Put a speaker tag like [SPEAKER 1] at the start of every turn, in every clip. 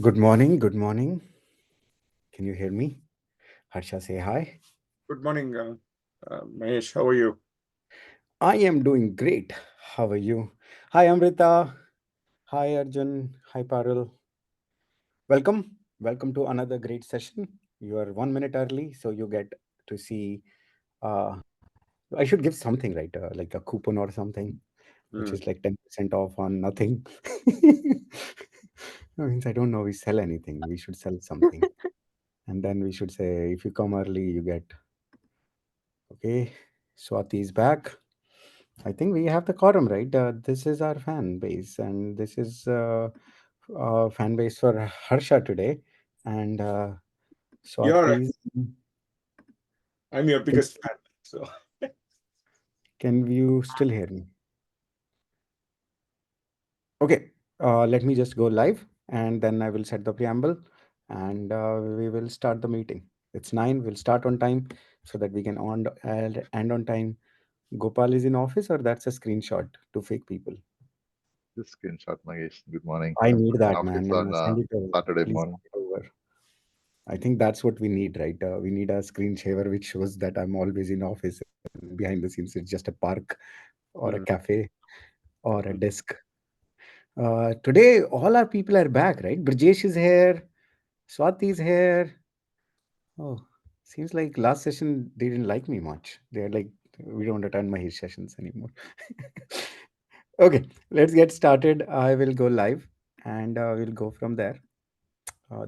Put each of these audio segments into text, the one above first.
[SPEAKER 1] Good morning. Good morning. Can you hear me? Harsha, say hi.
[SPEAKER 2] Good morning, Mahesh. How are you?
[SPEAKER 1] I am doing great. How are you? Hi, Amrita. Hi, Arjun. Hi, Parul. Welcome. Welcome to another great session. You are 1 minute early, so you get to see. Uh, I should give something, right? Like a coupon or something, which
[SPEAKER 2] Mm.
[SPEAKER 1] is like 10% off on nothing. That means I don't know we sell anything. We should sell something. And then we should say, if you come early, you get. Okay. Swati is back. I think we have the quorum, right? This is our fan base, and this is fan base for Harsha today. And
[SPEAKER 2] You're,
[SPEAKER 1] Swati,
[SPEAKER 2] I'm your
[SPEAKER 1] can,
[SPEAKER 2] biggest fan. So,
[SPEAKER 1] can you still hear me? Okay, let me just go live, and then I will set the preamble, and we will start the meeting. It's 9. We'll start on time so that we can end on time. Gopal is in office, or that's a screenshot to fake people.
[SPEAKER 3] This screenshot, Mahesh. Good morning.
[SPEAKER 1] I
[SPEAKER 3] I'm
[SPEAKER 1] need
[SPEAKER 3] in
[SPEAKER 1] that,
[SPEAKER 3] office
[SPEAKER 1] man.
[SPEAKER 3] on
[SPEAKER 1] Send it over.
[SPEAKER 3] Saturday
[SPEAKER 1] Please
[SPEAKER 3] morning.
[SPEAKER 1] send it over. I think that's what we need, right? We need a screen saver which shows that I'm always in office, and behind the scenes, it's just a park or a
[SPEAKER 2] mm,
[SPEAKER 1] cafe or a
[SPEAKER 2] mm.
[SPEAKER 1] desk. Today, all our people are back, right? Brijesh is here, Swati is here. Oh, seems like last session they didn't like me much. They're like, we don't attend my sessions anymore. Okay, let's get started. I will go live and we'll go from there.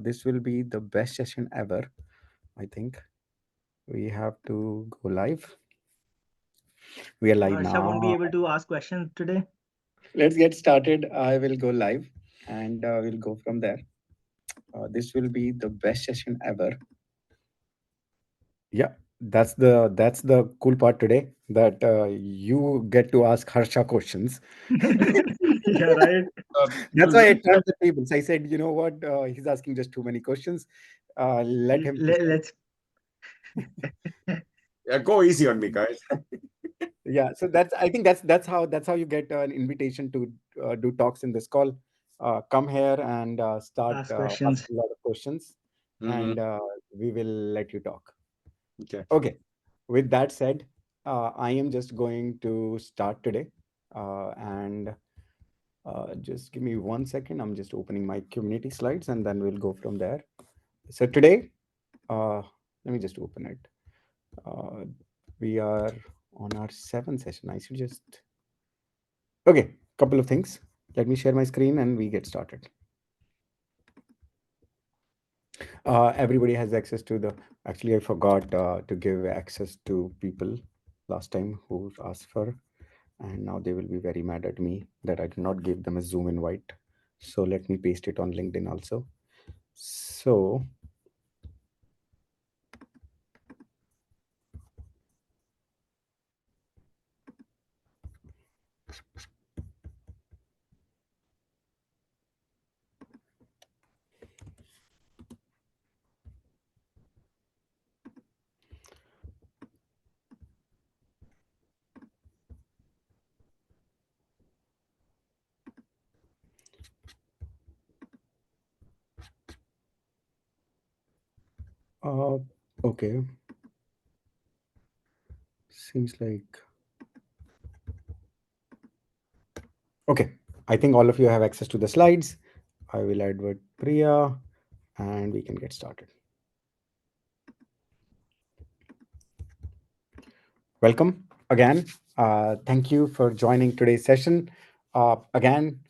[SPEAKER 1] This will be the best session ever, I think. We have to go live. We are live
[SPEAKER 4] Harsha won't be
[SPEAKER 1] now.
[SPEAKER 4] able to ask questions today.
[SPEAKER 1] Let's get started. I will go live and we'll go from there. This will be the best session ever. Yeah, that's the cool part today that you get to ask Harsha questions.
[SPEAKER 4] Yeah, right.
[SPEAKER 1] That's
[SPEAKER 2] You'll
[SPEAKER 1] why I
[SPEAKER 2] win.
[SPEAKER 1] turned the tables. I said, you know what? He's asking just too many questions. Let him decide.
[SPEAKER 4] Let's.
[SPEAKER 2] Yeah, go easy on me, guys.
[SPEAKER 1] Yeah, so I think that's how you get an invitation to do talks in this call. Come here and start
[SPEAKER 4] Ask questions.
[SPEAKER 1] asking a lot of questions,
[SPEAKER 2] Mm-hmm.
[SPEAKER 1] and we will let you talk.
[SPEAKER 2] Okay.
[SPEAKER 1] Okay. With that said, I am just going to start today, and just give me 1 second. I'm just opening my community slides, and then we'll go from there. So today, let me just open it. Uh, we are on our seventh session. I should just Okay, couple of things. Let me share my screen and we get started. Everybody has access to the. Actually, I forgot to give access to people last time who asked for, and now they will be very mad at me that I did not give them a Zoom invite. So let me paste it on LinkedIn also. So, uh, okay, seems like okay. I think all of you have access to the slides. I will advert Priya, and we can get started. Welcome again. Thank you for joining today's session. Again,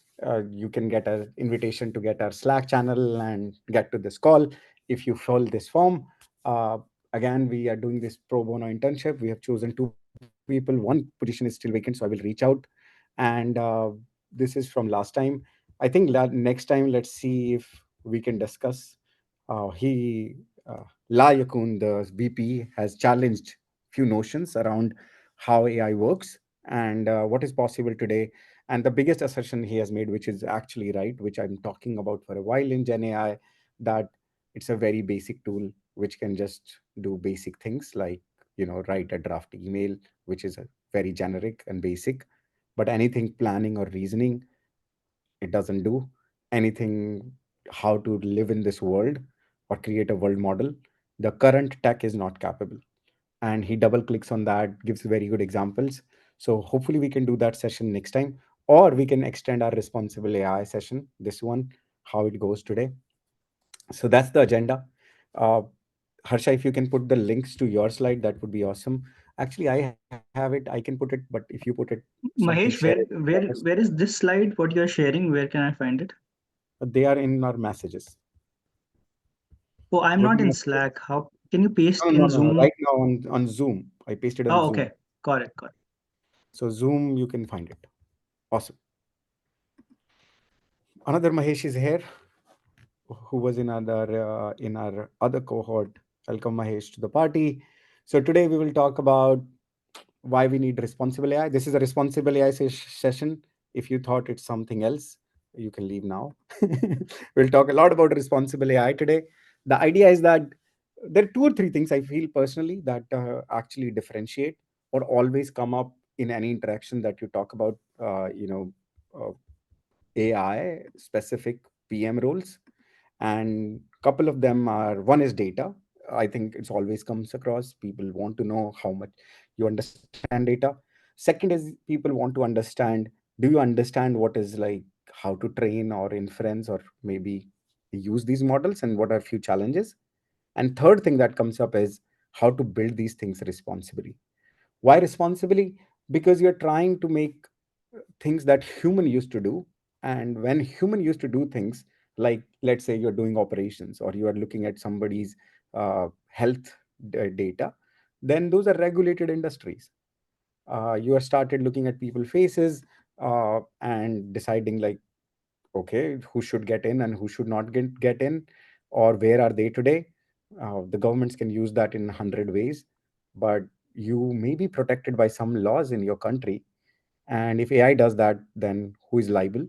[SPEAKER 1] you can get an invitation to get our Slack channel and get to this call if you fill this form. Again, we are doing this pro bono internship. We have chosen two people. One position is still vacant, so I will reach out. And this is from last time. I think next time, let's see if we can discuss. La Yakun, the VP, has challenged few notions around how AI works and what is possible today. And the biggest assertion he has made, which is actually right, which I'm talking about for a while in GenAI, that it's a very basic tool which can just do basic things like write a draft email, which is a very generic and basic. But anything planning or reasoning, it doesn't do anything. How to live in this world or create a world model, the current tech is not capable, and he double clicks on that, gives very good examples. So hopefully we can do that session next time, or we can extend our responsible AI session, this one, how it goes today. So that's the agenda. uh, Harsha, if you can put the links to your slide, that would be awesome. Actually, I have it, I can put it, but if you put it something, share
[SPEAKER 4] Mahesh,
[SPEAKER 1] it
[SPEAKER 4] where
[SPEAKER 1] with
[SPEAKER 4] where
[SPEAKER 1] others.
[SPEAKER 4] where is this slide? What you're sharing? Where can I find it?
[SPEAKER 1] They are in our messages.
[SPEAKER 4] Oh, I'm
[SPEAKER 1] What do
[SPEAKER 4] not
[SPEAKER 1] you
[SPEAKER 4] in
[SPEAKER 1] want to do?
[SPEAKER 4] Slack. How can you paste
[SPEAKER 1] No, no,
[SPEAKER 4] in
[SPEAKER 1] no, no.
[SPEAKER 4] Zoom?
[SPEAKER 1] Right now on Zoom. I pasted on
[SPEAKER 4] Oh,
[SPEAKER 1] Zoom.
[SPEAKER 4] okay. Got it. Got it.
[SPEAKER 1] So Zoom, you can find it. Awesome. Another Mahesh is here, who was in our other cohort. Welcome, Mahesh, to the party. So today we will talk about why we need responsible AI. This is a responsible AI session. If you thought it's something else, you can leave now. We'll talk a lot about responsible AI today. The idea is that there are two or three things I feel personally that actually differentiate or always come up in any interaction that you talk about, uh, AI specific PM roles. And couple of them are, one is data. I think it's always comes across. People want to know how much you understand data. Second is people want to understand, do you understand what is like, how to train or inference or maybe use these models and what are few challenges. And third thing that comes up is how to build these things responsibly. Why responsibly? Because you're trying to make things that human used to do. And when human used to do things, like let's say you're doing operations or you are looking at somebody's health data, then those are regulated industries. You are started looking at people faces and deciding like, okay, who should get in and who should not get in, or where are they today. The governments can use that in 100 ways, but you may be protected by some laws in your country, and if AI does that, then who is liable?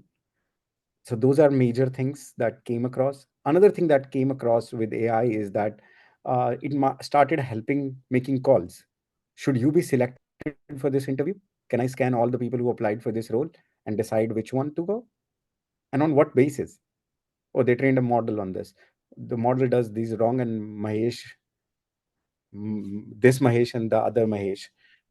[SPEAKER 1] So those are major things that came across. Another thing that came across with AI is that it started helping making calls. Should you be selecting for this interview? Can I scan all the people who applied for this role and decide which one to go? And on what basis? Oh, they trained a model on this. The model does these wrong, and this Mahesh and the other Mahesh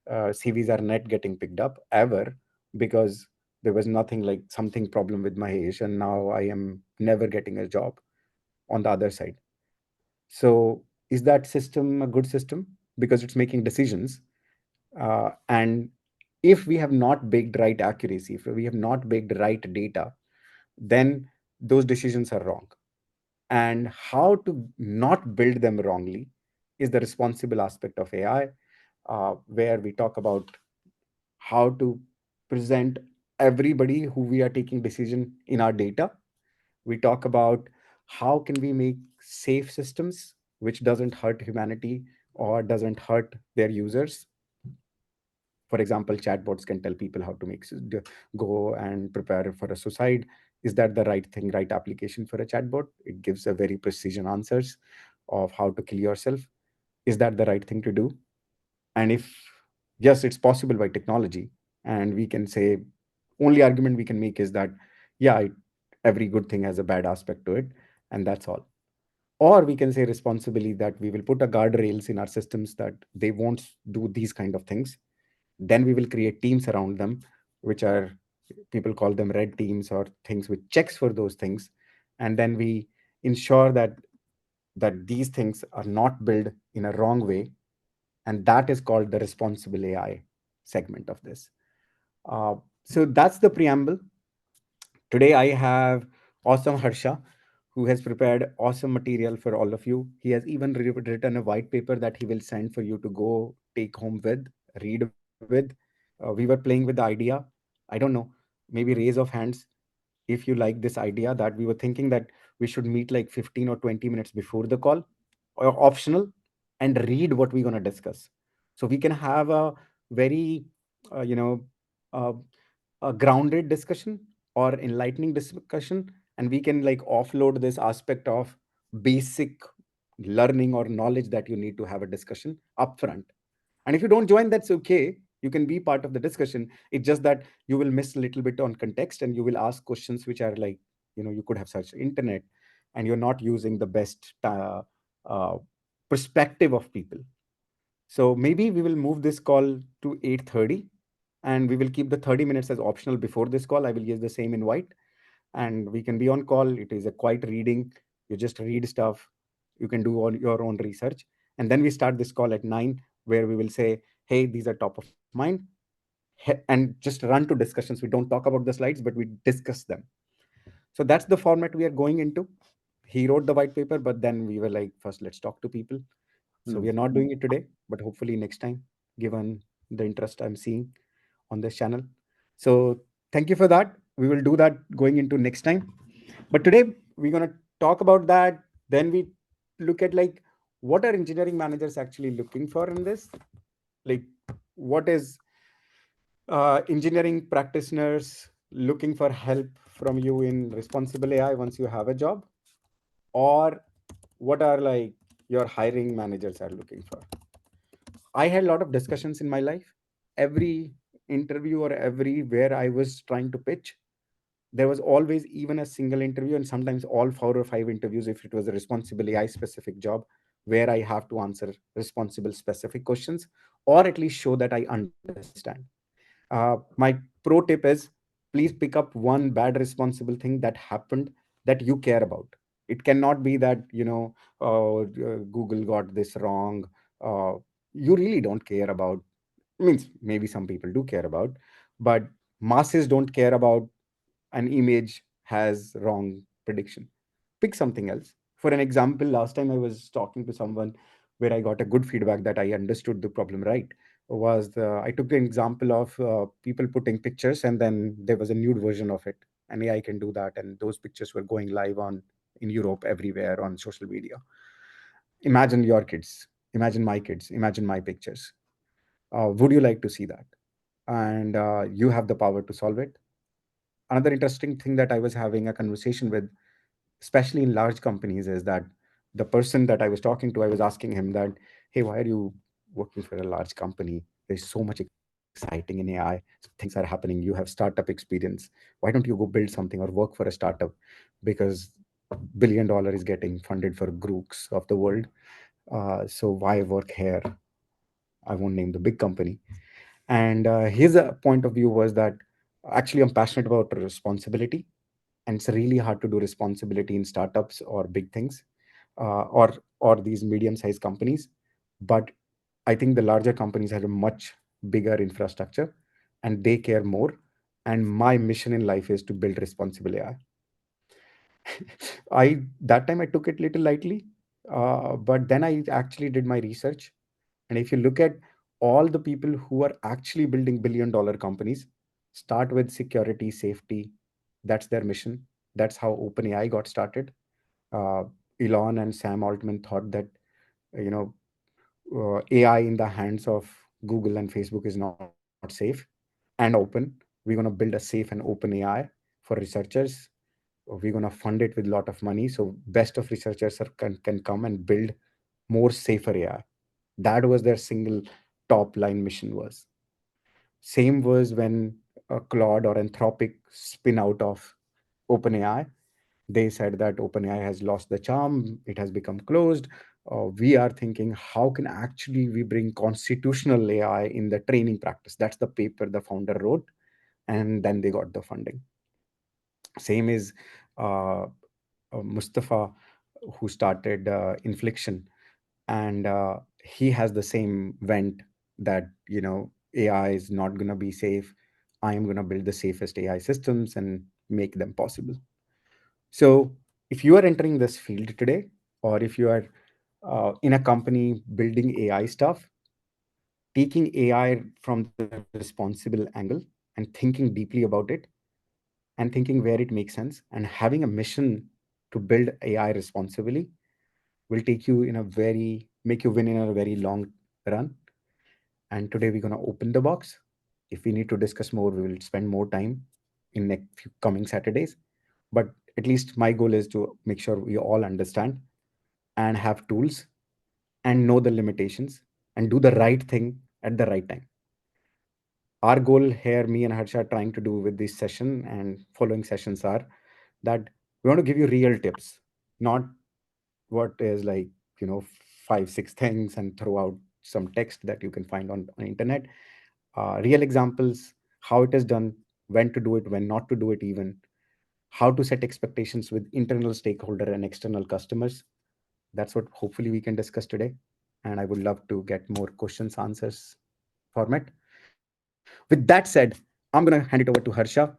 [SPEAKER 1] CVs are not getting picked up ever, because there was nothing like something problem with Mahesh, and now I am never getting a job on the other side. So is that system a good system? Because it's making decisions. And if we have not baked right accuracy, if we have not baked right data, then those decisions are wrong. And how to not build them wrongly is the responsible aspect of AI, where we talk about how to present everybody who we are taking decision in our data. We talk about how can we make safe systems which doesn't hurt humanity or doesn't hurt their users. For example, chatbots can tell people how to go and prepare for a suicide. Is that the right thing, right application for a chatbot? It gives a very precision answers of how to kill yourself. Is that the right thing to do? And if yes, it's possible by technology, and we can say, only argument we can make is that yeah, every good thing has a bad aspect to it, and that's all. Or we can say responsibly that we will put a guardrails in our systems that they won't do these kind of things. Then we will create teams around them, which are, people call them red teams, or things which checks for those things. And then we ensure that these things are not built in a wrong way, and that is called the responsible AI segment of this. So that's the preamble. Today I have awesome Harsha, who has prepared awesome material for all of you. He has even written a white paper that he will send for you to go take home with, read with. We were playing with the idea. I don't know, maybe raise of hands if you like this idea, that we were thinking that we should meet like 15 or 20 minutes before the call, or optional, and read what we're going to discuss. So we can have a very, uh, you know, uh, a grounded discussion or enlightening discussion, and we can like offload this aspect of basic learning or knowledge that you need to have a discussion upfront. And if you don't join, that's okay. You can be part of the discussion. It's just that you will miss a little bit on context, and you will ask questions which are like, you could have searched internet, and you're not using the best uh, perspective of people. So maybe we will move this call to 8:30, and we will keep the 30 minutes as optional before this call. I will use the same invite, and we can be on call. It is a quiet reading. You just read stuff. You can do all your own research. And then we start this call at 9, where we will say, hey, these are top of mind, and just run to discussions. We don't talk about the slides, but we discuss them. So that's the format we are going into. He wrote the white paper, but then we were like, first, let's talk to people. So we are not doing it today, but hopefully next time, given the interest I'm seeing on this channel. So thank you for that. We will do that going into next time. But today we're going to talk about that. Then we look at like what are engineering managers actually looking for in this? Like what is engineering practitioners looking for help from you in responsible AI once you have a job? Or what are like your hiring managers are looking for? I had a lot of discussions in my life. Every interview or everywhere I was trying to pitch, there was always even a single interview, and sometimes all 4 or 5 interviews if it was a responsible AI specific job, where I have to answer responsible specific questions, or at least show that I understand. My pro tip is, please pick up one bad responsible thing that happened that you care about. It cannot be that, Google got this wrong. Uh, you really don't care about, means maybe some people do care about, but masses don't care about an image has wrong prediction. Pick something else. For an example, last time I was talking to someone where I got a good feedback that I understood the problem right. I took an example of people putting pictures, and then there was a nude version of it, and AI can do that, and those pictures were going live on in Europe everywhere on social media. Imagine your kids, imagine my kids, imagine my pictures. Would you like to see that? And you have the power to solve it. Another interesting thing that I was having a conversation with, especially in large companies, is that the person that I was talking to, I was asking him that, hey, why are you working for a large company? There's so much exciting in AI. Things are happening. You have startup experience. Why don't you go build something or work for a startup? Because $1 billion is getting funded for groups of the world. So why work here? I won't name the big company. And his point of view was that actually I'm passionate about responsibility, and it's really hard to do responsibility in startups or big things, or these medium-sized companies. But I think the larger companies have a much bigger infrastructure, and they care more. And my mission in life is to build responsible AI. I that time I took it little lightly, but then I actually did my research. And if you look at all the people who are actually building $1 billion companies, start with security, safety. That's their mission. That's how OpenAI got started. Uh, Elon and Sam Altman thought that you know AI in the hands of Google and Facebook is not safe and open. We're going to build a safe and open AI for researchers. We're going to fund it with a lot of money so best of researchers can come and build more safer AI. That was their single top line mission was. Same was when Claude or Anthropic spin out of OpenAI. They said that OpenAI has lost the charm, it has become closed. We are thinking, how can actually we bring constitutional AI in the training practice? That's the paper the founder wrote, and then they got the funding. Same is uh, Mustafa, who started Infliction, and he has the same vent that AI is not going to be safe. I am going to build the safest AI systems and make them possible. So if you are entering this field today, or if you are in a company building AI stuff, taking AI from the responsible angle and thinking deeply about it, and thinking where it makes sense, and having a mission to build AI responsibly will take you in a very make you win in a very long run. And today we're going to open the box. If we need to discuss more, we will spend more time in next few coming Saturdays. But at least my goal is to make sure we all understand and have tools and know the limitations and do the right thing at the right time. Our goal here, me and Harsha are trying to do with this session and following sessions are that we want to give you real tips, not what is like, you know, 5, 6 things and throw out some text that you can find on internet. Real examples, how it is done, when to do it, when not to do it, even how to set expectations with internal stakeholder and external customers. That's what hopefully we can discuss today. And I would love to get more questions, answers format. With that said, I'm going to hand it over to Harsha,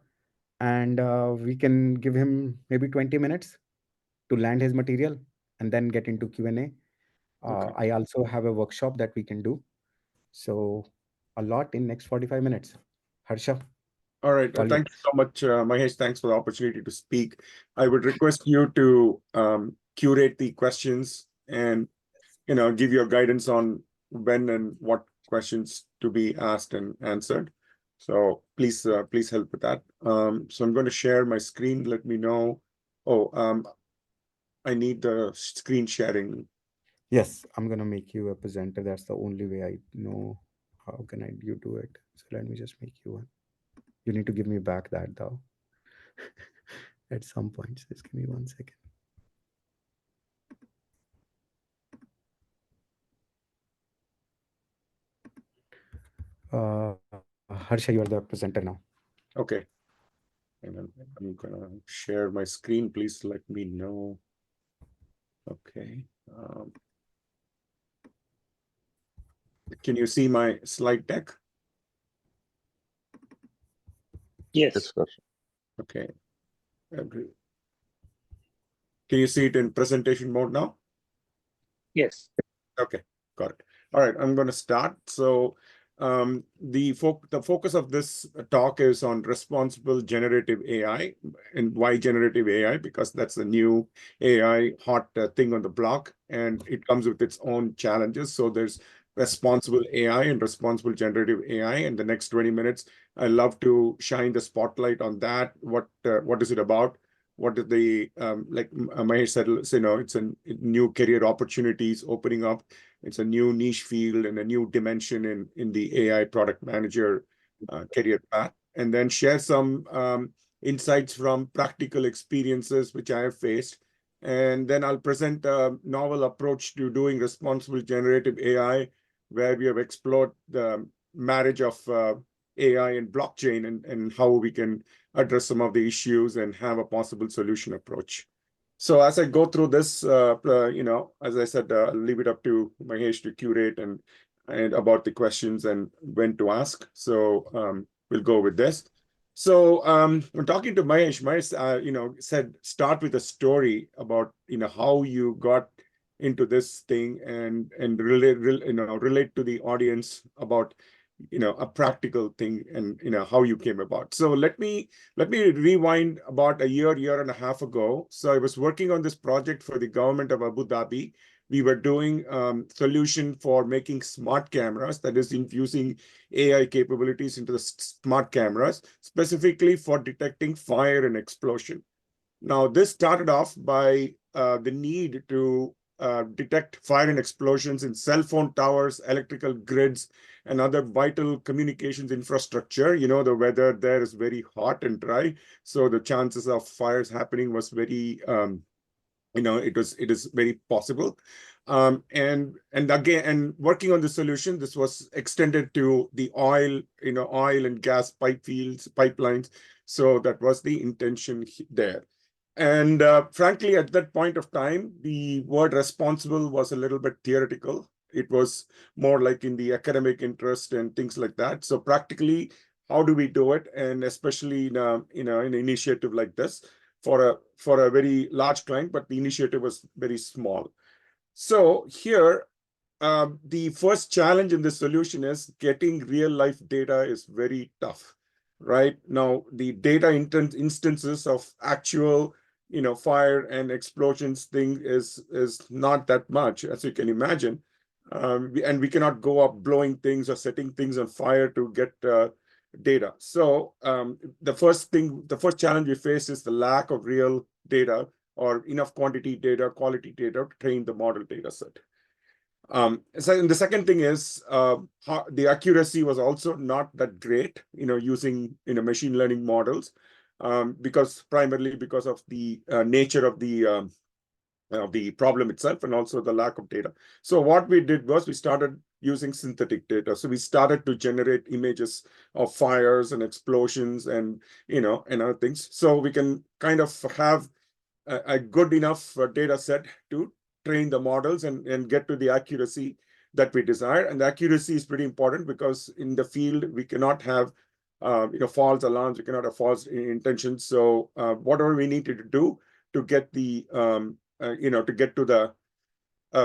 [SPEAKER 1] and we can give him maybe 20 minutes to land his material and then get into Q&A.
[SPEAKER 2] Okay.
[SPEAKER 1] I also have a workshop that we can do. So a lot in next 45 minutes. Harsha,
[SPEAKER 2] All right.
[SPEAKER 1] all
[SPEAKER 2] Thank you
[SPEAKER 1] yours.
[SPEAKER 2] so much, Mahesh. Thanks for the opportunity to speak. I would request you to curate the questions and give your guidance on when and what questions to be asked and answered. So please help with that. So I'm going to share my screen. Let me know. Oh, I need the screen sharing.
[SPEAKER 1] Yes, I'm gonna make you a presenter. That's the only way I know how can I you do it. So let me just make you one. You need to give me back that though. At some point. Just give me 1 second. Harsha, you are the presenter now.
[SPEAKER 2] Okay. And I'm gonna share my screen. Please let me know. Okay. Can you see my slide deck?
[SPEAKER 3] Yes,
[SPEAKER 4] Yes.
[SPEAKER 3] sir.
[SPEAKER 2] Okay. Can you see it in presentation mode now?
[SPEAKER 4] Yes.
[SPEAKER 2] Okay, got it. All right, I'm going to start. So the focus of this talk is on responsible generative AI. And why generative AI? Because that's the new AI hot thing on the block, and it comes with its own challenges. So there's responsible AI and responsible generative AI. In the next 20 minutes, I love to shine the spotlight on that. What is it about? What is the like Mahesh said, it's a new career opportunities opening up. It's a new niche field and a new dimension in the AI product manager career path, and then share some insights from practical experiences which I have faced. And then I'll present a novel approach to doing responsible generative AI, where we have explored the marriage of AI and blockchain, and how we can address some of the issues and have a possible solution approach. So as I go through this, as I said, I'll leave it up to Mahesh to curate and about the questions and when to ask. So we'll go with this. So when talking to Mahesh, said start with a story about how you got into this thing and relate to the audience about a practical thing and how you came about. So let me rewind about a year and a half ago. So I was working on this project for the government of Abu Dhabi. We were doing solution for making smart cameras, that is infusing AI capabilities into the smart cameras, specifically for detecting fire and explosion. Now, this started off by the need to detect fire and explosions in cell phone towers, electrical grids, and other vital communications infrastructure. The weather there is very hot and dry, so the chances of fires happening was very, it is very possible. And working on the solution, this was extended to the oil and gas pipelines. So that was the intention there. And frankly, at that point of time, the word responsible was a little bit theoretical. It was more like in the academic interest and things like that. So practically, how do we do it? And especially in an initiative like this for a very large client, but the initiative was very small. So here, the first challenge in this solution is getting real life data is very tough, right? Now, the data instances of actual fire and explosions thing is not that much, as you can imagine. And we cannot go up blowing things or setting things on fire to get data. So the first challenge we face is the lack of real data or enough quantity data, quality data to train the model data set. So the second thing is the accuracy was also not that great, using machine learning models, primarily because of the nature of the problem itself and also the lack of data. So what we did was we started using synthetic data. So we started to generate images of fires and explosions and and other things. So we can kind of have a good enough data set to train the models and get to the accuracy that we desire. And the accuracy is pretty important because in the field, we cannot have false alarms, we cannot have false intentions. So whatever we need to do to get the, to get to the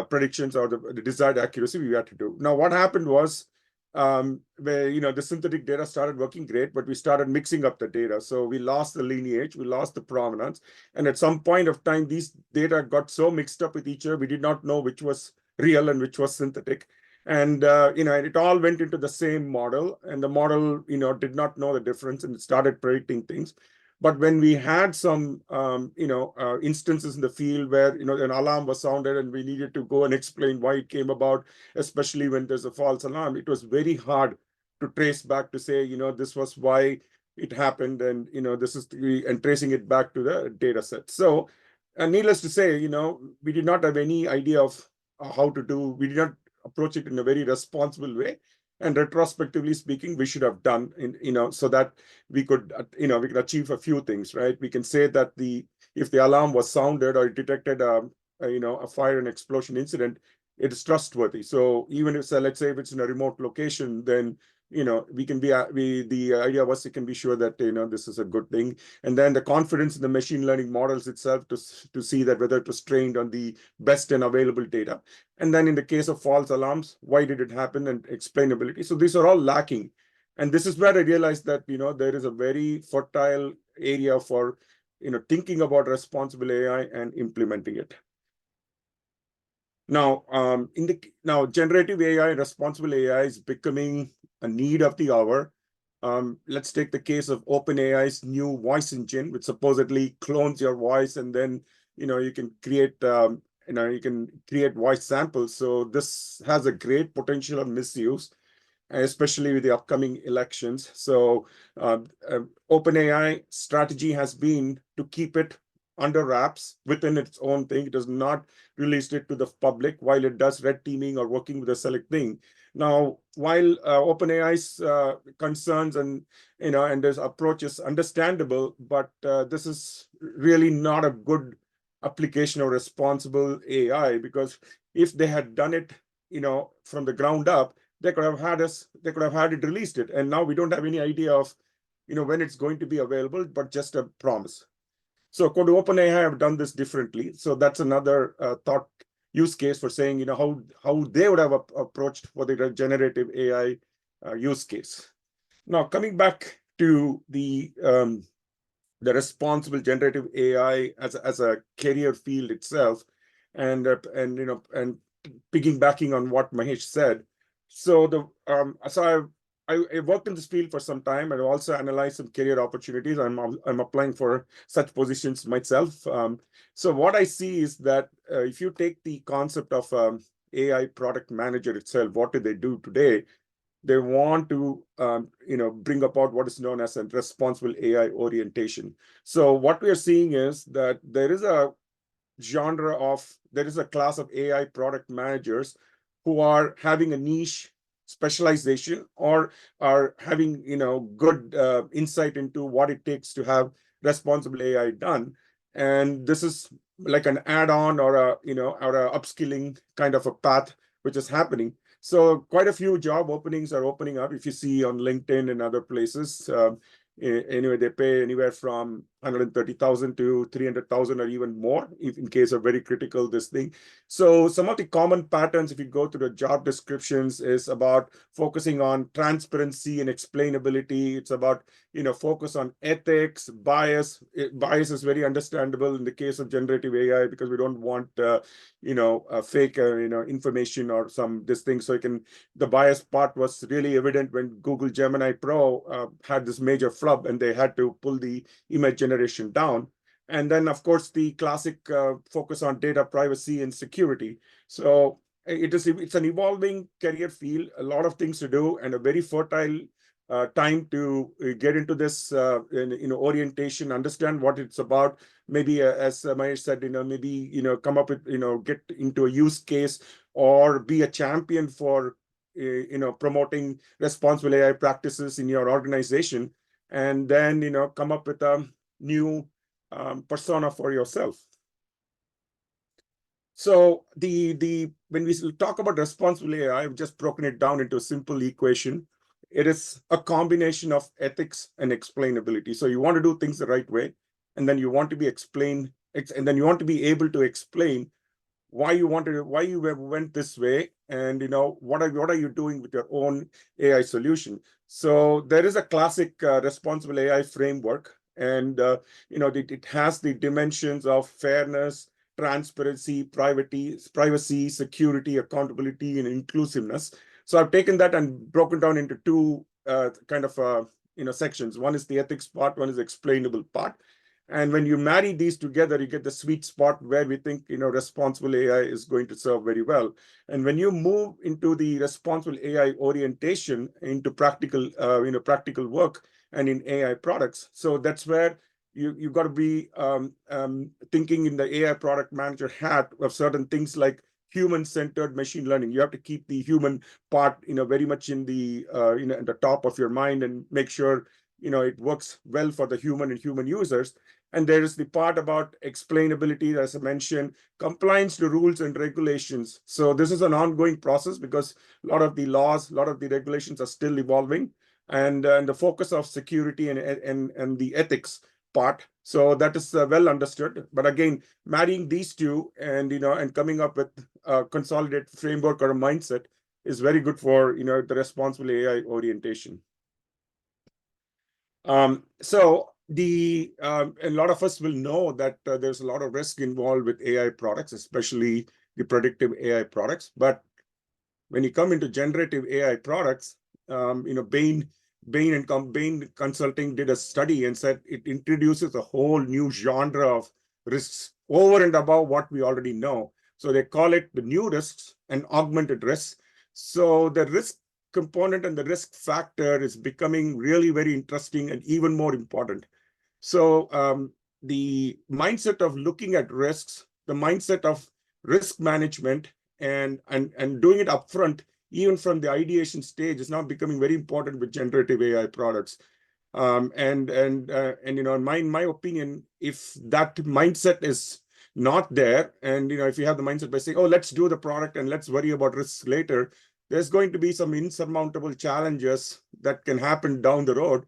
[SPEAKER 2] predictions or the desired accuracy, we had to do. Now, what happened was, where the synthetic data started working great, but we started mixing up the data. So we lost the lineage, we lost the provenance, and at some point of time, these data got so mixed up with each other, we did not know which was real and which was synthetic. And it all went into the same model, and the model did not know the difference, and it started predicting things. But when we had some, instances in the field where, an alarm was sounded and we needed to go and explain why it came about, especially when there's a false alarm, it was very hard to trace back to say, this was why it happened and, this is and tracing it back to the data set. So needless to say, we did not have any idea of how to do, we did not approach it in a very responsible way. And retrospectively speaking, we should have done, so that we could, we could achieve a few things, right? We can say that if the alarm was sounded or it detected a fire and explosion incident, it is trustworthy. So even if, let's say, if it's in a remote location, then we can the idea was you can be sure that this is a good thing, and then the confidence in the machine learning models itself to see that whether it was trained on the best and available data. And then in the case of false alarms, why did it happen, and explainability. So these are all lacking, and this is where I realized that there is a very fertile area for thinking about responsible AI and implementing it. Now, generative AI, responsible AI is becoming a need of the hour. Let's take the case of OpenAI's new voice engine, which supposedly clones your voice, and then you can create voice samples. So this has a great potential of misuse. especially with the upcoming elections. So OpenAI strategy has been to keep it under wraps within its own thing. It does not release it to the public while it does red teaming or working with a select thing. Now, while OpenAI's concerns and this approach is understandable, but this is really not a good application of responsible AI, because if they had done it, from the ground up, they could have had it released it, and now we don't have any idea of, when it's going to be available, but just a promise. So could OpenAI have done this differently? So that's another thought use case for saying, how they would have approached for the generative AI use case. Now, coming back to the responsible generative AI as a career field itself, and piggybacking on what Mahesh said. So I worked in this field for some time, and also analyzed some career opportunities. I'm applying for such positions myself. So what I see is that if you take the concept of AI product manager itself, what do they do today? They want to bring about what is known as a responsible AI orientation. So what we are seeing is that there is a class of AI product managers who are having a niche specialization, or are having good insight into what it takes to have responsible AI done. And this is like an add-on or a upskilling kind of a path which is happening. So quite a few job openings are opening up. If you see on LinkedIn and other places, anyway, they pay anywhere from 130,000 to 300,000 or even more, if in case of very critical this thing. So some of the common patterns, if you go to the job descriptions, is about focusing on transparency and explainability. It's about focus on ethics, bias. Bias is very understandable in the case of generative AI, because we don't want fake information or this thing. So the bias part was really evident when Google Gemini Pro had this major flub, and they had to pull the image generation down. And then, of course, the classic focus on data privacy and security. So it's an evolving career field, a lot of things to do, and a very fertile time to get into this orientation, understand what it's about. Maybe as Mahesh said, maybe come up with get into a use case, or be a champion for promoting responsible AI practices in your organization, and then come up with a new persona for yourself. So when we talk about responsible AI, I've just broken it down into a simple equation. It is a combination of ethics and explainability. So you want to do things the right way, and then you want to be able to explain why you went this way, and what are you doing with your own AI solution. So there is a classic responsible AI framework, and it has the dimensions of fairness, transparency, privacy, security, accountability, and inclusiveness. So I've taken that and broken down into two sections. One is the ethics part, one is the explainable part. And when you marry these together, you get the sweet spot where we think responsible AI is going to serve very well. And when you move into the responsible AI orientation into practical work and in AI products, so that's where you've got to be thinking in the AI product manager hat of certain things like human-centered machine learning. You have to keep the human part very much in the at the top of your mind, and make sure it works well for the human and human users. And there is the part about explainability, as I mentioned, compliance to rules and regulations. So this is an ongoing process, because a lot of the laws, a lot of the regulations are still evolving, and the focus of security and the ethics part. So that is well understood. But again, marrying these two and coming up with a consolidated framework or a mindset is very good for the responsible AI orientation. So a lot of us will know that there's a lot of risk involved with AI products, especially the predictive AI products. But when you come into generative AI products, Bain Consulting did a study and said it introduces a whole new genre of risks over and above what we already know. So they call it the new risks and augmented risks. So the risk component and the risk factor is becoming really very interesting and even more important. So the mindset of looking at risks, the mindset of risk management, and doing it upfront, even from the ideation stage, is now becoming very important with generative AI products. And in my opinion, if that mindset is not there, and if you have the mindset by saying, oh, let's do the product and let's worry about risks later, there's going to be some insurmountable challenges that can happen down the road,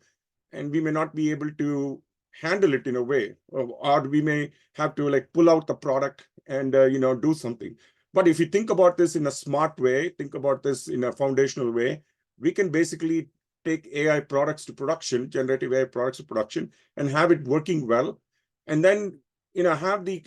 [SPEAKER 2] and we may not be able to handle it in a way, or we may have to pull out the product and do something. But if you think about this in a smart way, think about this in a foundational way, we can basically take AI products to production, generative AI products to production, and have it working well, and then have the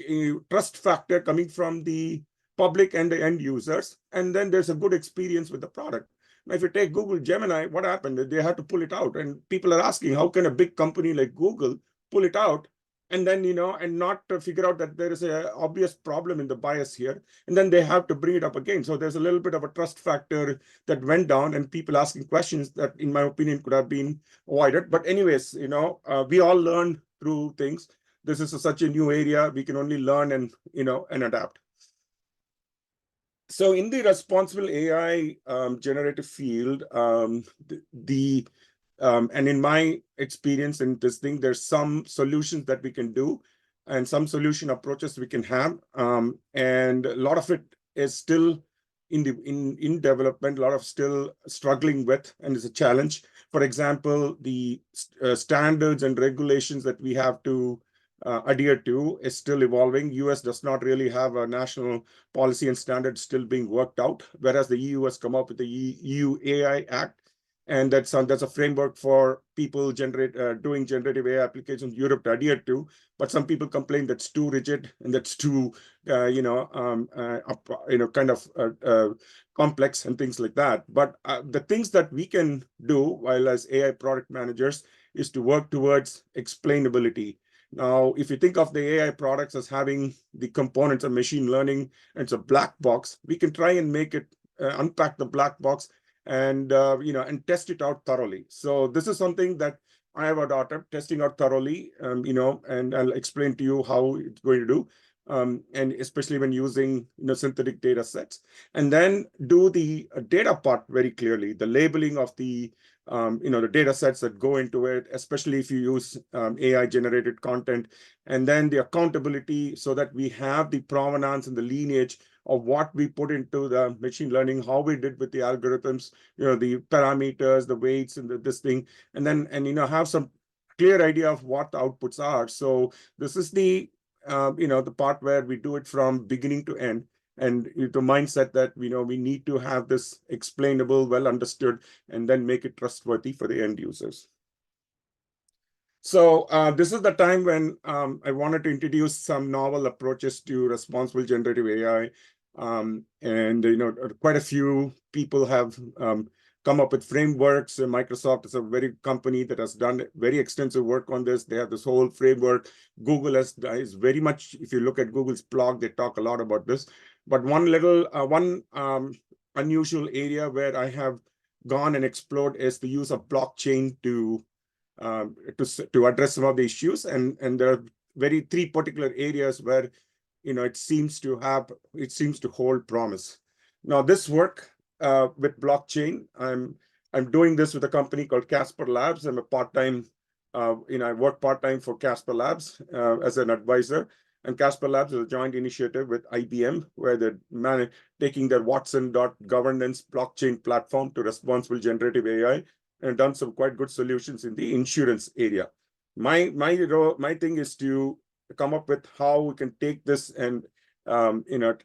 [SPEAKER 2] trust factor coming from the public and the end users, and then there's a good experience with the product. Now, if you take Google Gemini, what happened? They had to pull it out, and people are asking, how can a big company like Google pull it out and then and not figure out that there is a obvious problem in the bias here, and then they have to bring it up again. So there's a little bit of a trust factor that went down, and people asking questions that, in my opinion, could have been avoided. But anyways, we all learn through things. This is such a new area. We can only learn and and adapt. So in the responsible AI generative field, and in my experience in this thing, there's some solutions that we can do and some solution approaches we can have. And a lot of it is still in development, a lot of still struggling with, and is a challenge. For example, the standards and regulations that we have to adhere to is still evolving. US does not really have a national policy and standards still being worked out, whereas the EU has come up with the EU AI Act, and that's a framework for people doing generative AI applications in Europe to adhere to. But some people complain that's too rigid and that's too complex and things like that. But the things that we can do while as AI product managers is to work towards explainability. Now, if you think of the AI products as having the components of machine learning, and it's a black box, we can try and make it unpack the black box and and test it out thoroughly. So this is something that I have adopted, testing out thoroughly, and I'll explain to you how it's going to do. And especially when using synthetic data sets, and then do the data part very clearly, the labeling of the the data sets that go into it, especially if you use AI generated content, and then the accountability so that we have the provenance and the lineage of what we put into the machine learning, how we did with the algorithms, the parameters, the weights, and this thing, and then have some clear idea of what the outputs are. So this is the the part where we do it from beginning to end, and the mindset that we need to have this explainable, well understood, and then make it trustworthy for the end users. So this is the time when I wanted to introduce some novel approaches to responsible generative AI. And quite a few people have come up with frameworks. Microsoft is a very company that has done very extensive work on this. They have this whole framework. Google is very much, if you look at Google's blog, they talk a lot about this. But one unusual area where I have gone and explored is the use of blockchain to address some of the issues. And there are three particular areas where it seems to hold promise. Now, this work with blockchain, I'm doing this with a company called Casper Labs. I'm a part-time, I work part-time for Casper Labs as an advisor. And Casper Labs is a joint initiative with IBM, where they're taking their Watson.governance blockchain platform to responsible generative AI, and done some quite good solutions in the insurance area. My thing is to come up with how we can take this and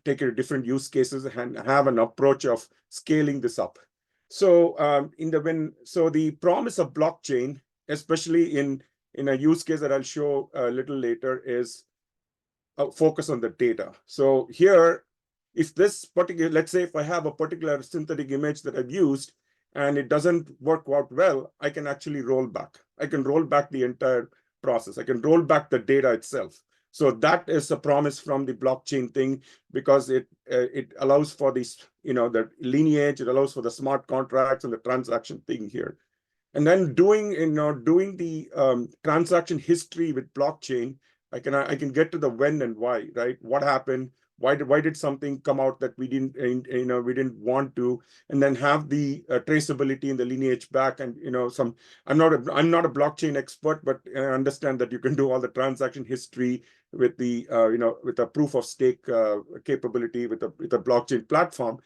[SPEAKER 2] take it to different use cases and have an approach of scaling this up. So the promise of blockchain, especially in a use case that I'll show a little later, is a focus on the data. So here, if this particular, let's say if I have a particular synthetic image that I've used and it doesn't work out well, I can actually roll back. I can roll back the entire process. I can roll back the data itself. So that is a promise from the blockchain thing, because it allows for this, the lineage, it allows for the smart contracts and the transaction thing here. And then doing the transaction history with blockchain, I can get to the when and why, right? What happened? Why did something come out that we didn't we didn't want to, and then have the traceability and the lineage back, and I'm not a blockchain expert, but I understand that you can do all the transaction history with the with a proof of stake capability with a blockchain platform,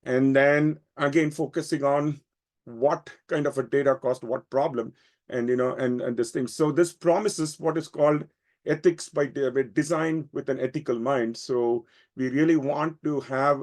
[SPEAKER 2] and then again focusing on what kind of a data cost, what problem, and and this thing. So this promises what is called ethics by design with an ethical mind. So we really want to have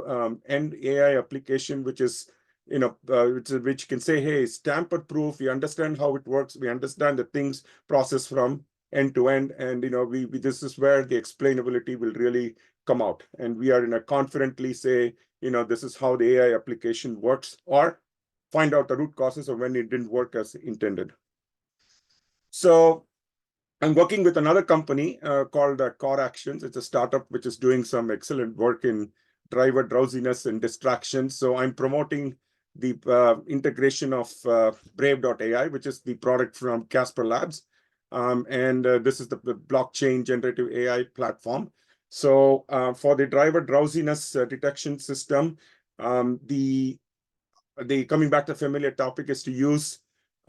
[SPEAKER 2] end AI application which is which can say, hey, tamper proof, we understand how it works, we understand the things process from end to end, and we this is where the explainability will really come out, and we are in a confidently say, this is how the AI application works, or find out the root causes of when it didn't work as intended. So I'm working with another company called Core Actions. It's a startup which is doing some excellent work in driver drowsiness and distraction. So I'm promoting the integration of Brave.ai, which is the product from Casper Labs. And this is the blockchain generative AI platform. So for the driver drowsiness detection system, the coming back to the familiar topic is to use,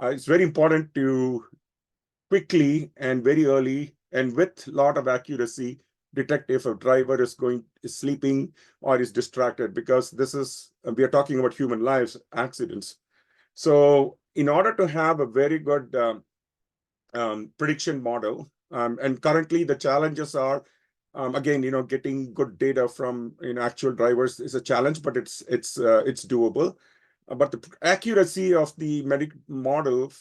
[SPEAKER 2] it's very important to quickly and very early and with a lot of accuracy detect if a driver is sleeping or is distracted, because this is, we are talking about human lives, accidents. So in order to have a very good prediction model, and currently the challenges are, again, getting good data from actual drivers is a challenge, but it's doable. But the accuracy of the model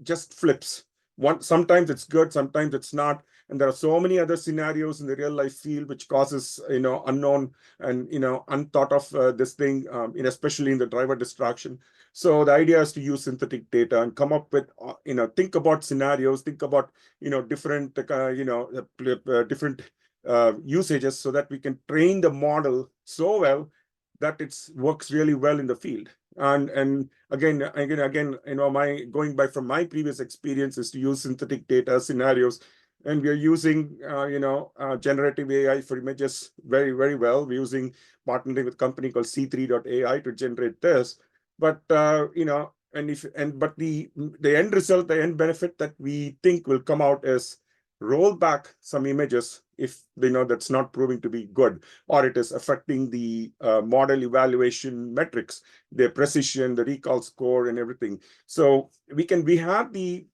[SPEAKER 2] just flips. Sometimes it's good, sometimes it's not, and there are so many other scenarios in the real life field which causes unknown and unthought of this thing, especially in the driver distraction. So the idea is to use synthetic data and come up with think about scenarios, think about different different usages, so that we can train the model so well that it works really well in the field. And again, my going by from my previous experience is to use synthetic data scenarios, and we are using generative AI for images very, very well. We're using partnering with a company called C3.ai to generate this. But but the end result, the end benefit that we think will come out is roll back some images if that's not proving to be good, or it is affecting the model evaluation metrics, their precision, the recall score, and everything. So we have the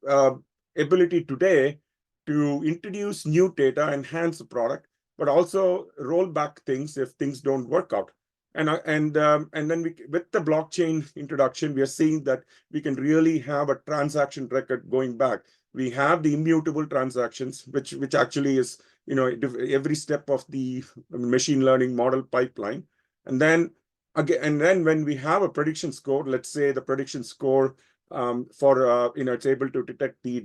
[SPEAKER 2] ability today to introduce new data, enhance the product, but also roll back things if things don't work out. And then with the blockchain introduction, we are seeing that we can really have a transaction record going back. We have the immutable transactions, which actually is every step of the machine learning model pipeline. And then when we have a prediction score, let's say the prediction score for it's able to detect the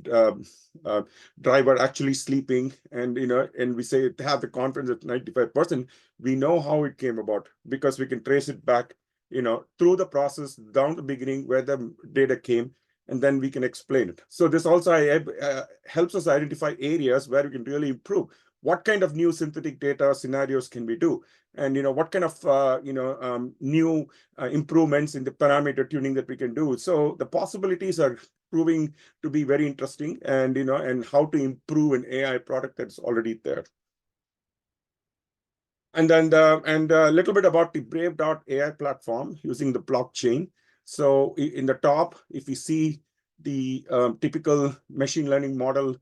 [SPEAKER 2] driver actually sleeping, and and we say have the confidence at 95%, we know how it came about, because we can trace it back through the process down the beginning where the data came, and then we can explain it. So this also helps us identify areas where we can really improve. What kind of new synthetic data scenarios can we do? And what kind of new improvements in the parameter tuning that we can do? So the possibilities are proving to be very interesting, and and how to improve an AI product that's already there. And then a little bit about the Brave.ai platform using the blockchain. So in the top, if you see the typical machine learning model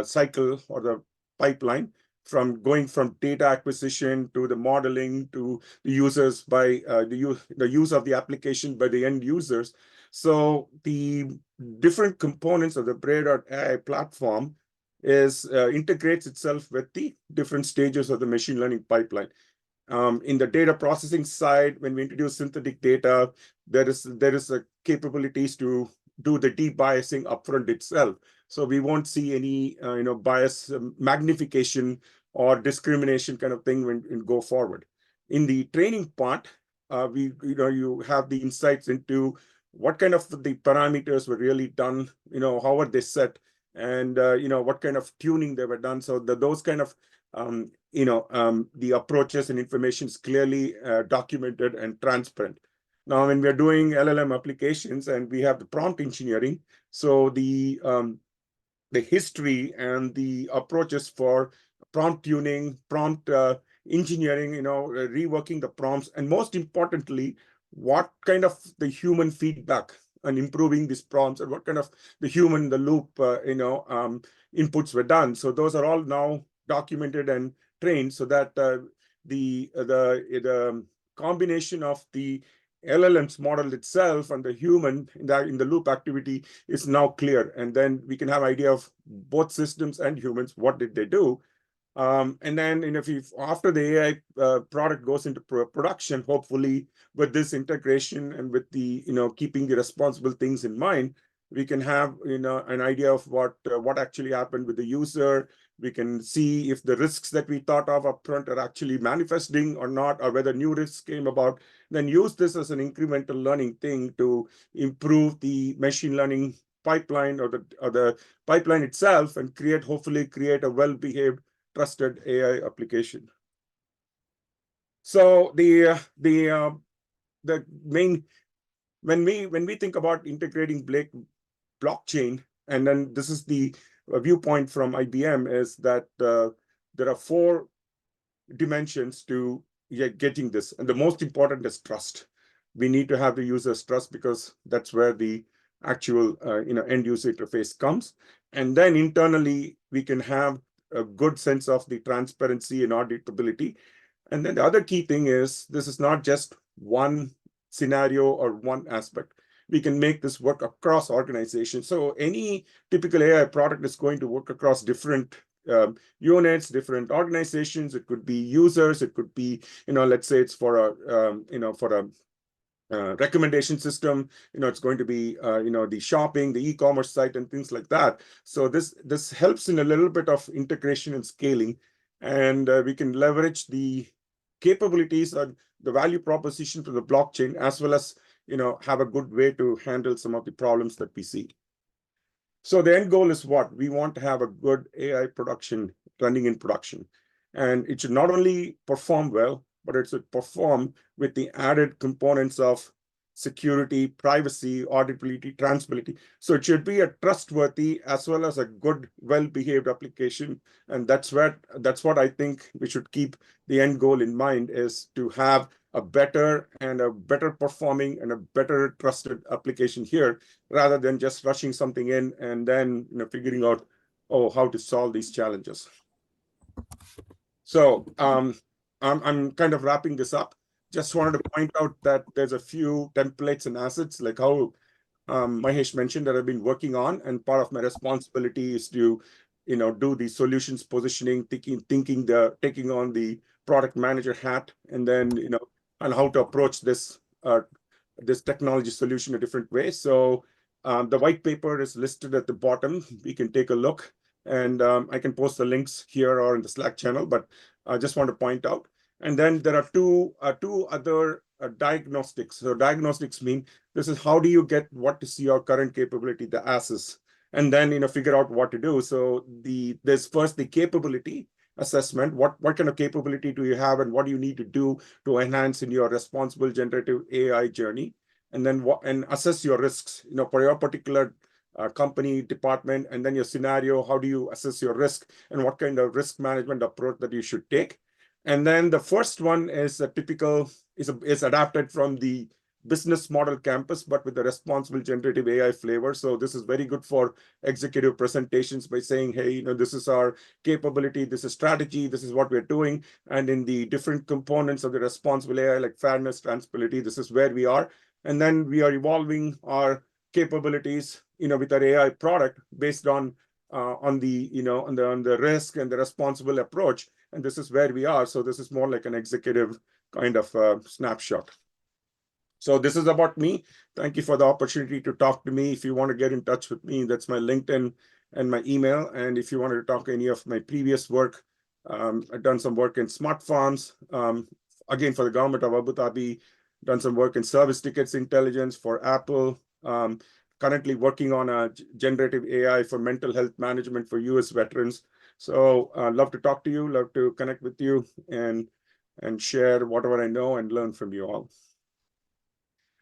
[SPEAKER 2] cycle or the pipeline, from going from data acquisition to the modeling to the users by the use of the application by the end users. So the different components of the Brave.ai platform integrates itself with the different stages of the machine learning pipeline. In the data processing side, when we introduce synthetic data, there is a capabilities to do the debiasing upfront itself. So we won't see any bias magnification or discrimination kind of thing when go forward. In the training part, you have the insights into what kind of the parameters were really done, how are they set, and what kind of tuning they were done. So those kind of the approaches and information is clearly documented and transparent. Now, when we're doing LLM applications and we have the prompt engineering, so the history and the approaches for prompt tuning, prompt engineering, reworking the prompts, and most importantly, what kind of the human feedback and improving these prompts, and what kind of the human the loop, inputs were done. So those are all now documented and trained, so that the combination of the LLM's model itself and the human in the loop activity is now clear. And then we can have idea of both systems and humans, what did they do? And then if after the AI product goes into production, hopefully with this integration and with the keeping the responsible things in mind, we can have an idea of what actually happened with the user. We can see if the risks that we thought of upfront are actually manifesting or not, or whether new risks came about. Then use this as an incremental learning thing to improve the machine learning pipeline or the pipeline itself, and hopefully create a well-behaved, trusted AI application. So the main, when we think about integrating blockchain, and then this is the viewpoint from IBM, is that there are 4 dimensions to getting this, and the most important is trust. We need to have the user's trust, because that's where the actual end user interface comes. And then internally we can have a good sense of the transparency and auditability. And then the other key thing is, this is not just one scenario or one aspect. We can make this work across organizations. So any typical AI product is going to work across different units, different organizations. It could be users. It could be, let's say it's for a recommendation system. It's going to be the shopping, the e-commerce site, and things like that. So this helps in a little bit of integration and scaling, and we can leverage the capabilities and the value proposition to the blockchain, as well as have a good way to handle some of the problems that we see. So the end goal is what? We want to have a good AI production running in production. And it should not only perform well, but it should perform with the added components of security, privacy, auditability, transparency. So it should be a trustworthy as well as a good, well-behaved application. And that's what I think we should keep the end goal in mind, is to have a better performing and a better trusted application here, rather than just rushing something in and then figuring out how to solve these challenges. So I'm kind of wrapping this up. Just wanted to point out that there's a few templates and assets, like how Mahesh mentioned, that I've been working on, and part of my responsibility is to do the solutions positioning, taking on the product manager hat, and then and how to approach this technology solution a different way. So the white paper is listed at the bottom. We can take a look, and I can post the links here or in the Slack channel, but I just want to point out. And then there are two other diagnostics. So diagnostics mean, this is how do you get what is your current capability, the assets, and then figure out what to do. So there's first the capability assessment. What kind of capability do you have, and what do you need to do to enhance in your responsible generative AI journey? And then and assess your risks, for your particular company, department, and then your scenario. How do you assess your risk, and what kind of risk management approach that you should take? And then the first one is a typical, is adapted from the business model campus, but with the responsible generative AI flavor. So this is very good for executive presentations, by saying, hey, this is our capability, this is strategy, this is what we're doing. And in the different components of the responsible AI, like fairness, transparency, this is where we are. And then we are evolving our capabilities, with our AI product based on the risk and the responsible approach. And this is where we are. So this is more like an executive kind of snapshot. So this is about me. Thank you for the opportunity to talk to me. If you want to get in touch with me, that's my LinkedIn and my email. And if you wanted to talk any of my previous work, I've done some work in smart farms, again, for the government of Abu Dhabi, done some work in service tickets intelligence for Apple, currently working on a generative AI for mental health management for US veterans. So love to talk to you, love to connect with you and share whatever I know and learn from you all.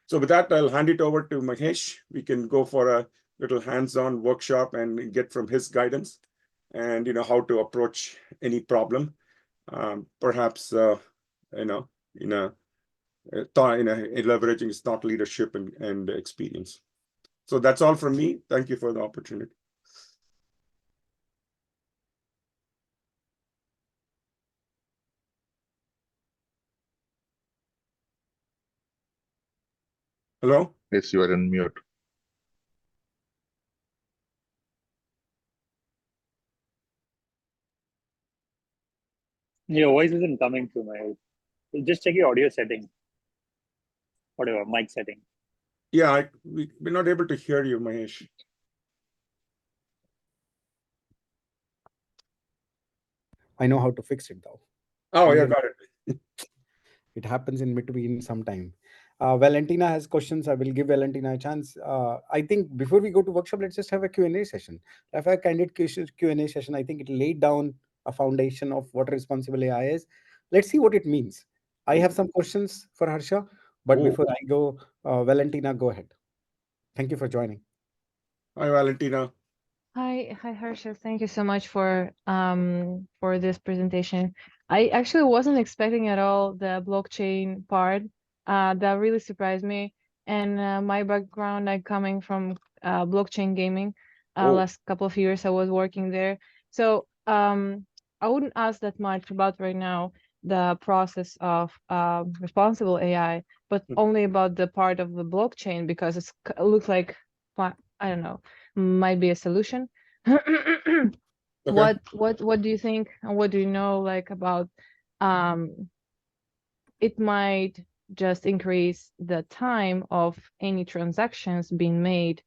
[SPEAKER 2] So with that, I'll hand it over to Mahesh. We can go for a little hands-on workshop and get from his guidance and how to approach any problem. Perhaps in a leveraging his thought leadership and experience. So that's all from me. Thank you for the opportunity. Hello?
[SPEAKER 3] Yes, you are on mute.
[SPEAKER 4] Your voice isn't coming through my. Just check your audio setting, whatever mic setting.
[SPEAKER 2] Yeah, we're not able to hear you, Mahesh.
[SPEAKER 1] I know how to fix it though.
[SPEAKER 2] Oh, yeah, got it.
[SPEAKER 1] It happens in between sometime. Valentina has questions. I will give Valentina a chance. I think before we go to workshop, let's just have a Q&A session. Have a candid Q&A session. I think it laid down a foundation of what responsible AI is. Let's see what it means. I have some questions for Harsha, but
[SPEAKER 2] Oh.
[SPEAKER 1] before I go, Valentina, go ahead. Thank you for joining.
[SPEAKER 2] Hi, Valentina.
[SPEAKER 5] Hi, Harsha. Thank you so much for this presentation. I actually wasn't expecting at all the blockchain part. That really surprised me. And my background, I'm coming from blockchain gaming. Last couple of years, I was working there. So I wouldn't ask that much about right now the process of responsible AI, but only about the part of the blockchain because it looks like I don't know, might be a solution.
[SPEAKER 2] Okay.
[SPEAKER 5] What do you think and what do you know like about it might just increase the time of any transactions being made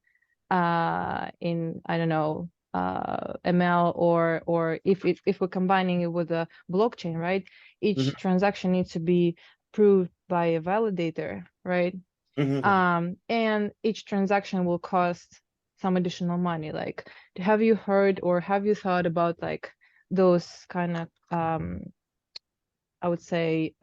[SPEAKER 5] in I don't know ML or if we're combining it with a blockchain, right? Each transaction needs to be proved by a validator, right? And each transaction will cost some additional money. Like, have you heard or have you thought about like those kind of I would say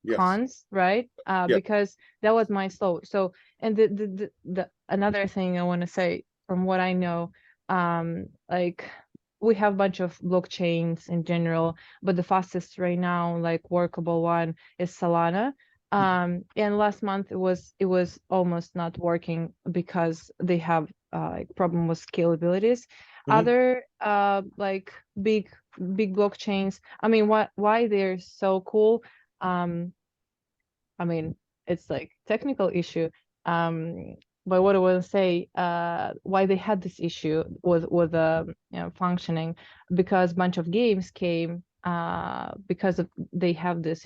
[SPEAKER 2] Yes.
[SPEAKER 5] cons, right?
[SPEAKER 2] Yeah.
[SPEAKER 5] Because that was my thought. So, and the another thing I want to say from what I know, like we have a bunch of blockchains in general, but the fastest right now, like workable one, is Solana. And last month it was almost not working because they have like problem with scalabilities. Other like big blockchains, I mean, why they're so cool, I mean, it's like technical issue, but what I want to say, why they had this issue with functioning, because a bunch of games came because of they have this,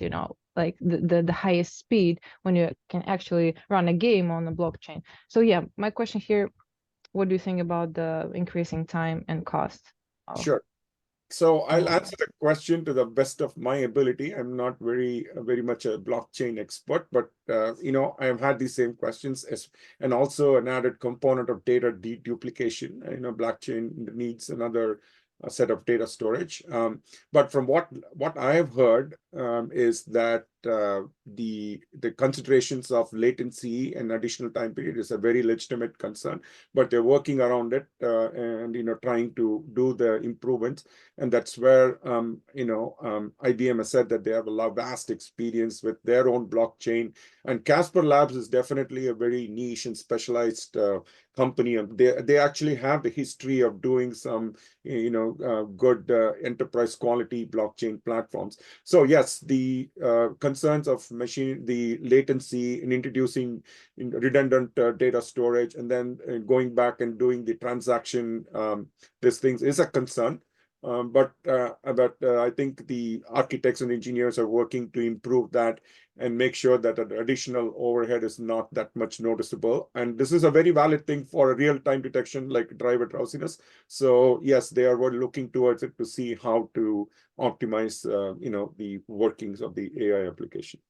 [SPEAKER 5] like the highest speed when you can actually run a game on the blockchain. So yeah, my question here, what do you think about the increasing time and cost?
[SPEAKER 2] Sure. So I'll answer the question to the best of my ability. I'm not very much a blockchain expert, but I have had these same questions and also an added component of data deduplication. Blockchain needs another set of data storage. But from what I have heard is that the considerations of latency and additional time period is a very legitimate concern, but they're working around it and trying to do the improvements. And that's where IBM has said that they have a vast experience with their own blockchain. And Casper Labs is definitely a very niche and specialized company. They actually have the history of doing some good enterprise quality blockchain platforms. So yes, the concerns of the latency in introducing redundant data storage and then going back and doing the transaction, these things is a concern. But I think the architects and engineers are working to improve that and make sure that an additional overhead is not that much noticeable. And this is a very valid thing for a real-time detection like driver drowsiness. So yes, they are looking towards it to see how to optimize, the workings of the AI application.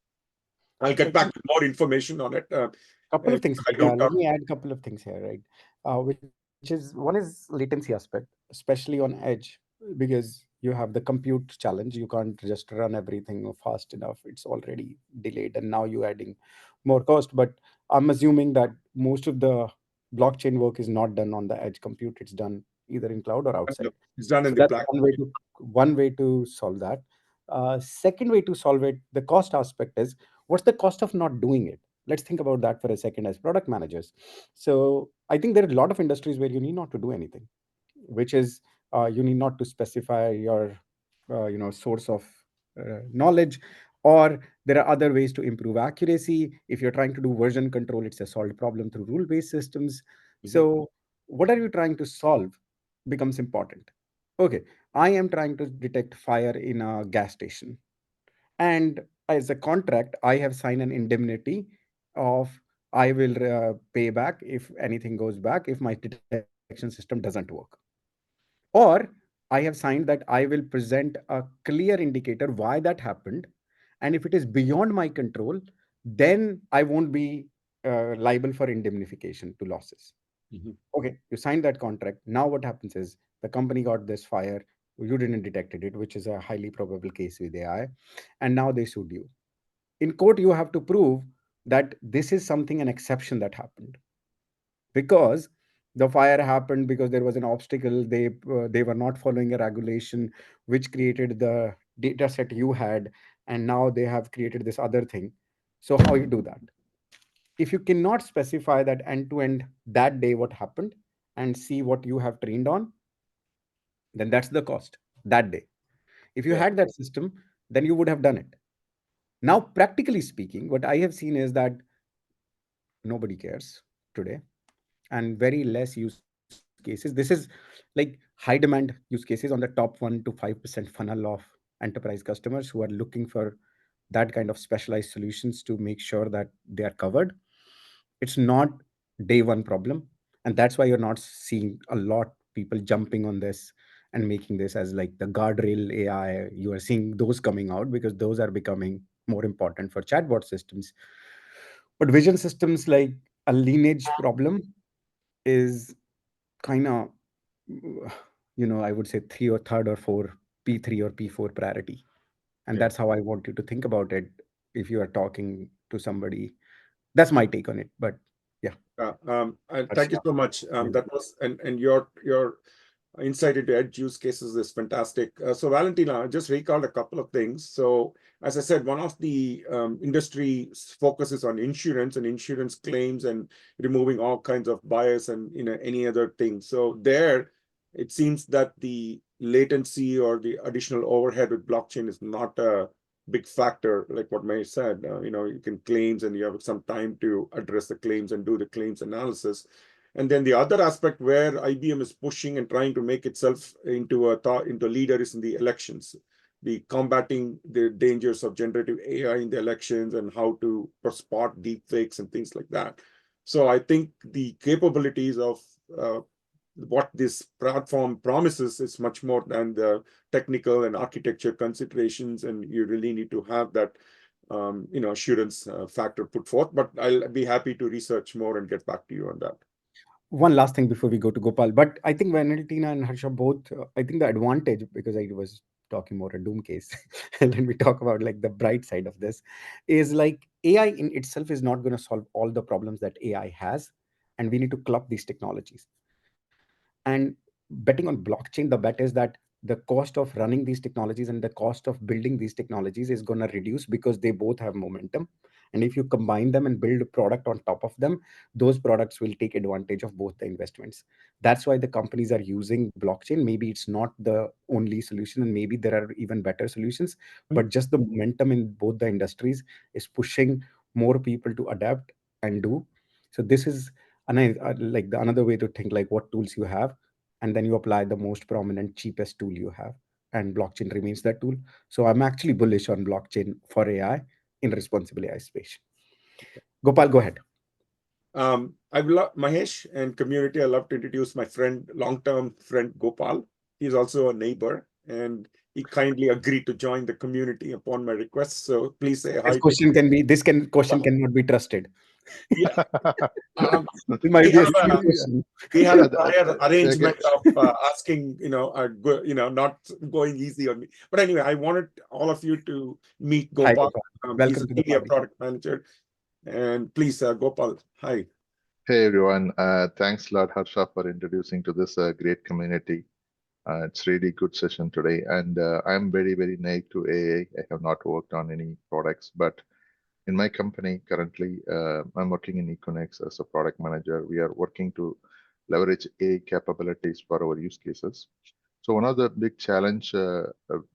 [SPEAKER 2] I'll get back with more information on it.
[SPEAKER 1] Couple of things.
[SPEAKER 2] I do
[SPEAKER 1] Let
[SPEAKER 2] talk.
[SPEAKER 1] me add a couple of things here, right? Which is one is latency aspect, especially on edge, because you have the compute challenge. You can't just run everything fast enough. It's already delayed, and now you're adding more cost. But I'm assuming that most of the blockchain work is not done on the edge compute. It's done either in cloud or outside.
[SPEAKER 2] It's done in
[SPEAKER 1] So
[SPEAKER 2] the
[SPEAKER 1] that's
[SPEAKER 2] black.
[SPEAKER 1] one way to solve that. Second way to solve it, the cost aspect is, what's the cost of not doing it? Let's think about that for a second as product managers. So I think there are a lot of industries where you need not to do anything, which is you need not to specify your source of knowledge, or there are other ways to improve accuracy. If you're trying to do version control, it's a solved problem through rule based systems.
[SPEAKER 2] Mhm.
[SPEAKER 1] So what are you trying to solve becomes important. Okay, I am trying to detect fire in a gas station, and as a contract I have signed an indemnity of, I will pay back if anything goes back, if my detection system doesn't work. Or I have signed that I will present a clear indicator why that happened, and if it is beyond my control, then I won't be liable for indemnification to losses.
[SPEAKER 2] Mhm.
[SPEAKER 1] Okay, you signed that contract. Now what happens is the company got this fire, you didn't detected it, which is a highly probable case with AI, and now they sued you. In court, you have to prove that this is something, an exception that happened, because the fire happened because there was an obstacle. They were not following a regulation which created the data set you had, and now they have created this other thing. So how you do that? If you cannot specify that end to end that day what happened and see what you have trained on, then that's the cost that day. If you
[SPEAKER 2] Yeah.
[SPEAKER 1] had that system, then you would have done it. Now, practically speaking, what I have seen is that nobody cares today, and very less use cases. This is like high demand use cases on the top 1 to 5% funnel of enterprise customers who are looking for that kind of specialized solutions to make sure that they are covered. It's not day one problem, and that's why you're not seeing a lot people jumping on this and making this as like the guardrail AI. You are seeing those coming out because those are becoming more important for chatbot systems. But vision systems, like a lineage problem, is kind of, I would say three or third or four, P3 or P4 priority. And
[SPEAKER 2] Yeah.
[SPEAKER 1] that's how I want you to think about it if you are talking to somebody. That's my take on it. But yeah, that's
[SPEAKER 2] Thank you so much. That was and your insight into edge use cases is fantastic. So Valentina, I just recalled a couple of things. So as I said, one of the industry focuses on insurance and insurance claims and removing all kinds of bias and any other thing. So there, it seems that the latency or the additional overhead with blockchain is not a big factor, like what May said. You can claims and you have some time to address the claims and do the claims analysis. And then the other aspect where IBM is pushing and trying to make itself into a leader is in the elections, the combating the dangers of generative AI in the elections and how to spot deep fakes and things like that. So I think the capabilities of what this platform promises is much more than the technical and architecture considerations, and you really need to have that assurance factor put forth. But I'll be happy to research more and get back to you on that.
[SPEAKER 1] one last thing before we go to Gopal. But I think Valentina and Harsha both, I think the advantage, because I was talking more a doom case, and then we talk about like the bright side of this, is like AI in itself is not going to solve all the problems that AI has, and we need to club these technologies. And betting on blockchain, the bet is that the cost of running these technologies and the cost of building these technologies is going to reduce because they both have momentum. And if you combine them and build a product on top of them, those products will take advantage of both the investments. That's why the companies are using blockchain. Maybe it's not the only solution, and maybe there are even better solutions, but just the momentum in both the industries is pushing more people to adapt and do. So this is like the another way to think, like what tools you have. and then you apply the most prominent, cheapest tool you have, and blockchain remains that tool. So I'm actually bullish on blockchain for AI in responsible AI space. Gopal, go ahead.
[SPEAKER 2] I've loved Mahesh and community. I love to introduce my friend, long-term friend Gopal. He's also a neighbor, and he kindly agreed to join the community upon my request. So please say hi.
[SPEAKER 1] This question cannot be trusted.
[SPEAKER 2] Yeah.
[SPEAKER 1] It might
[SPEAKER 2] we
[SPEAKER 1] be a
[SPEAKER 2] have
[SPEAKER 1] silly
[SPEAKER 2] a
[SPEAKER 1] question.
[SPEAKER 2] we had a
[SPEAKER 3] Uh, uh,
[SPEAKER 2] prior arrangement
[SPEAKER 3] okay.
[SPEAKER 2] of asking, not going easy on me. But anyway, I wanted all of you to meet
[SPEAKER 1] Hi,
[SPEAKER 2] Gopal.
[SPEAKER 1] Gopal.
[SPEAKER 2] He's
[SPEAKER 1] Welcome
[SPEAKER 2] a
[SPEAKER 1] to the
[SPEAKER 2] senior
[SPEAKER 1] party.
[SPEAKER 2] product manager. And please, Gopal, hi.
[SPEAKER 3] Hey everyone, thanks a lot Harsha for introducing to this great community. It's really good session today, and I'm very naive to AI. I have not worked on any products, but in my company currently, I'm working in Econex as a product manager. We are working to leverage AI capabilities for our use cases. So one of the big challenge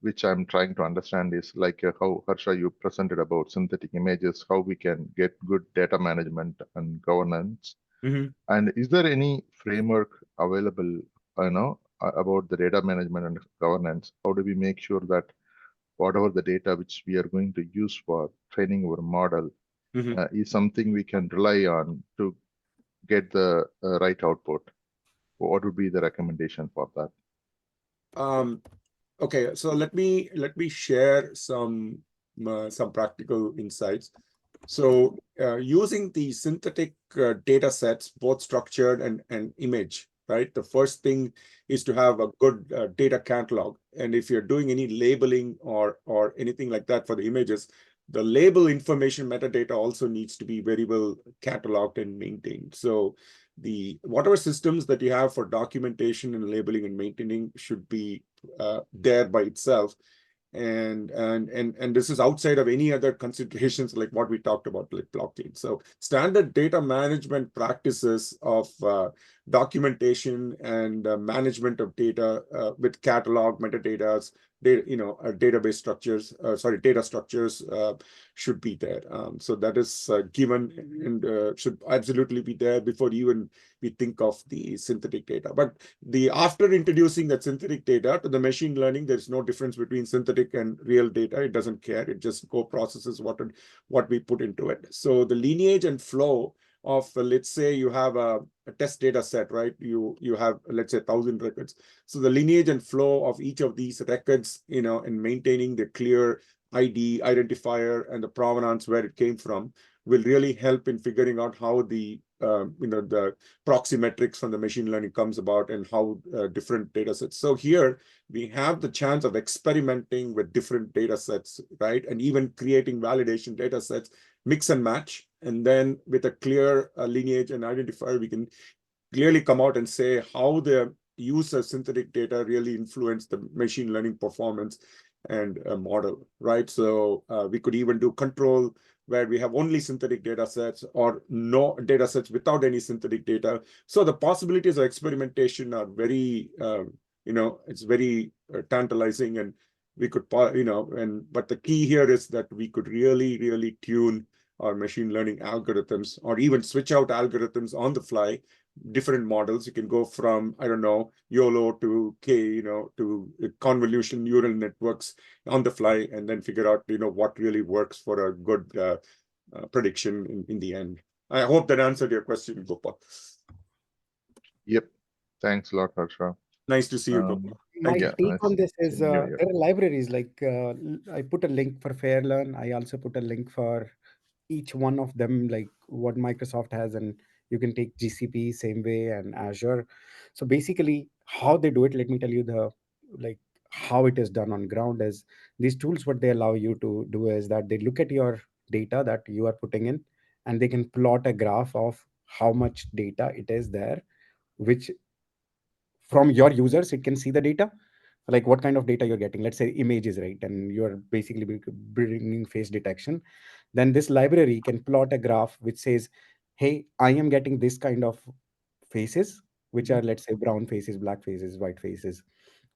[SPEAKER 3] which I'm trying to understand is like how Harsha you presented about synthetic images, how we can get good data management and governance.
[SPEAKER 2] Mm-hmm.
[SPEAKER 3] And is there any framework available, about the data management and governance? How do we make sure that whatever the data which we are going to use for training our model
[SPEAKER 2] Mm-hmm.
[SPEAKER 3] is something we can rely on to get the right output? What would be the recommendation for that?
[SPEAKER 2] Okay, so let me share some practical insights. So using the synthetic data sets, both structured and image, right? The first thing is to have a good data catalog. And if you're doing any labeling or anything like that for the images, the label information metadata also needs to be very well cataloged and maintained. So the whatever systems that you have for documentation and labeling and maintaining should be there by itself. And this is outside of any other considerations like what we talked about, like blockchain. So standard data management practices of documentation and management of data with catalog metadatas, database structures, data structures should be there. So that is given and should absolutely be there before even we think of the synthetic data. But after introducing that synthetic data to the machine learning, there's no difference between synthetic and real data. It doesn't care. It just processes what we put into it. So the lineage and flow of, let's say you have a test data set, right? You have, let's say, 1,000 records. So the lineage and flow of each of these records, and maintaining the clear ID, identifier, and the provenance where it came from will really help in figuring out how the proxy metrics from the machine learning comes about and how different data sets. So here we have the chance of experimenting with different data sets, right? And even creating validation data sets, mix and match. And then with a clear lineage and identifier, we can clearly come out and say how the use of synthetic data really influence the machine learning performance and a model, right? So we could even do control where we have only synthetic data sets or no data sets without any synthetic data. So the possibilities of experimentation are very, it's very tantalizing, and we could, but the key here is that we could really tune our machine learning algorithms or even switch out algorithms on the fly, different models. You can go from, I don't know, YOLO to to convolution neural networks on the fly, and then figure out, what really works for a good prediction in the end. I hope that answered your question, Gopal.
[SPEAKER 3] Yep. Thanks a lot, Harsha.
[SPEAKER 2] Nice to see you, Gopal.
[SPEAKER 1] My
[SPEAKER 3] Yeah,
[SPEAKER 1] take on this is
[SPEAKER 3] same
[SPEAKER 1] there
[SPEAKER 3] here.
[SPEAKER 1] are libraries like I put a link for Fairlearn. I also put a link for each one of them, like what Microsoft has, and you can take GCP same way and Azure. So basically, how they do it, let me tell you like how it is done on ground is these tools. What they allow you to do is that they look at your data that you are putting in, and they can plot a graph of how much data it is there, which from your users it can see the data, like what kind of data you're getting. Let's say images, right? And you're basically bringing face detection. Then this library can plot a graph which says, hey, I am getting this kind of faces, which are, let's say, brown faces, black faces, white faces,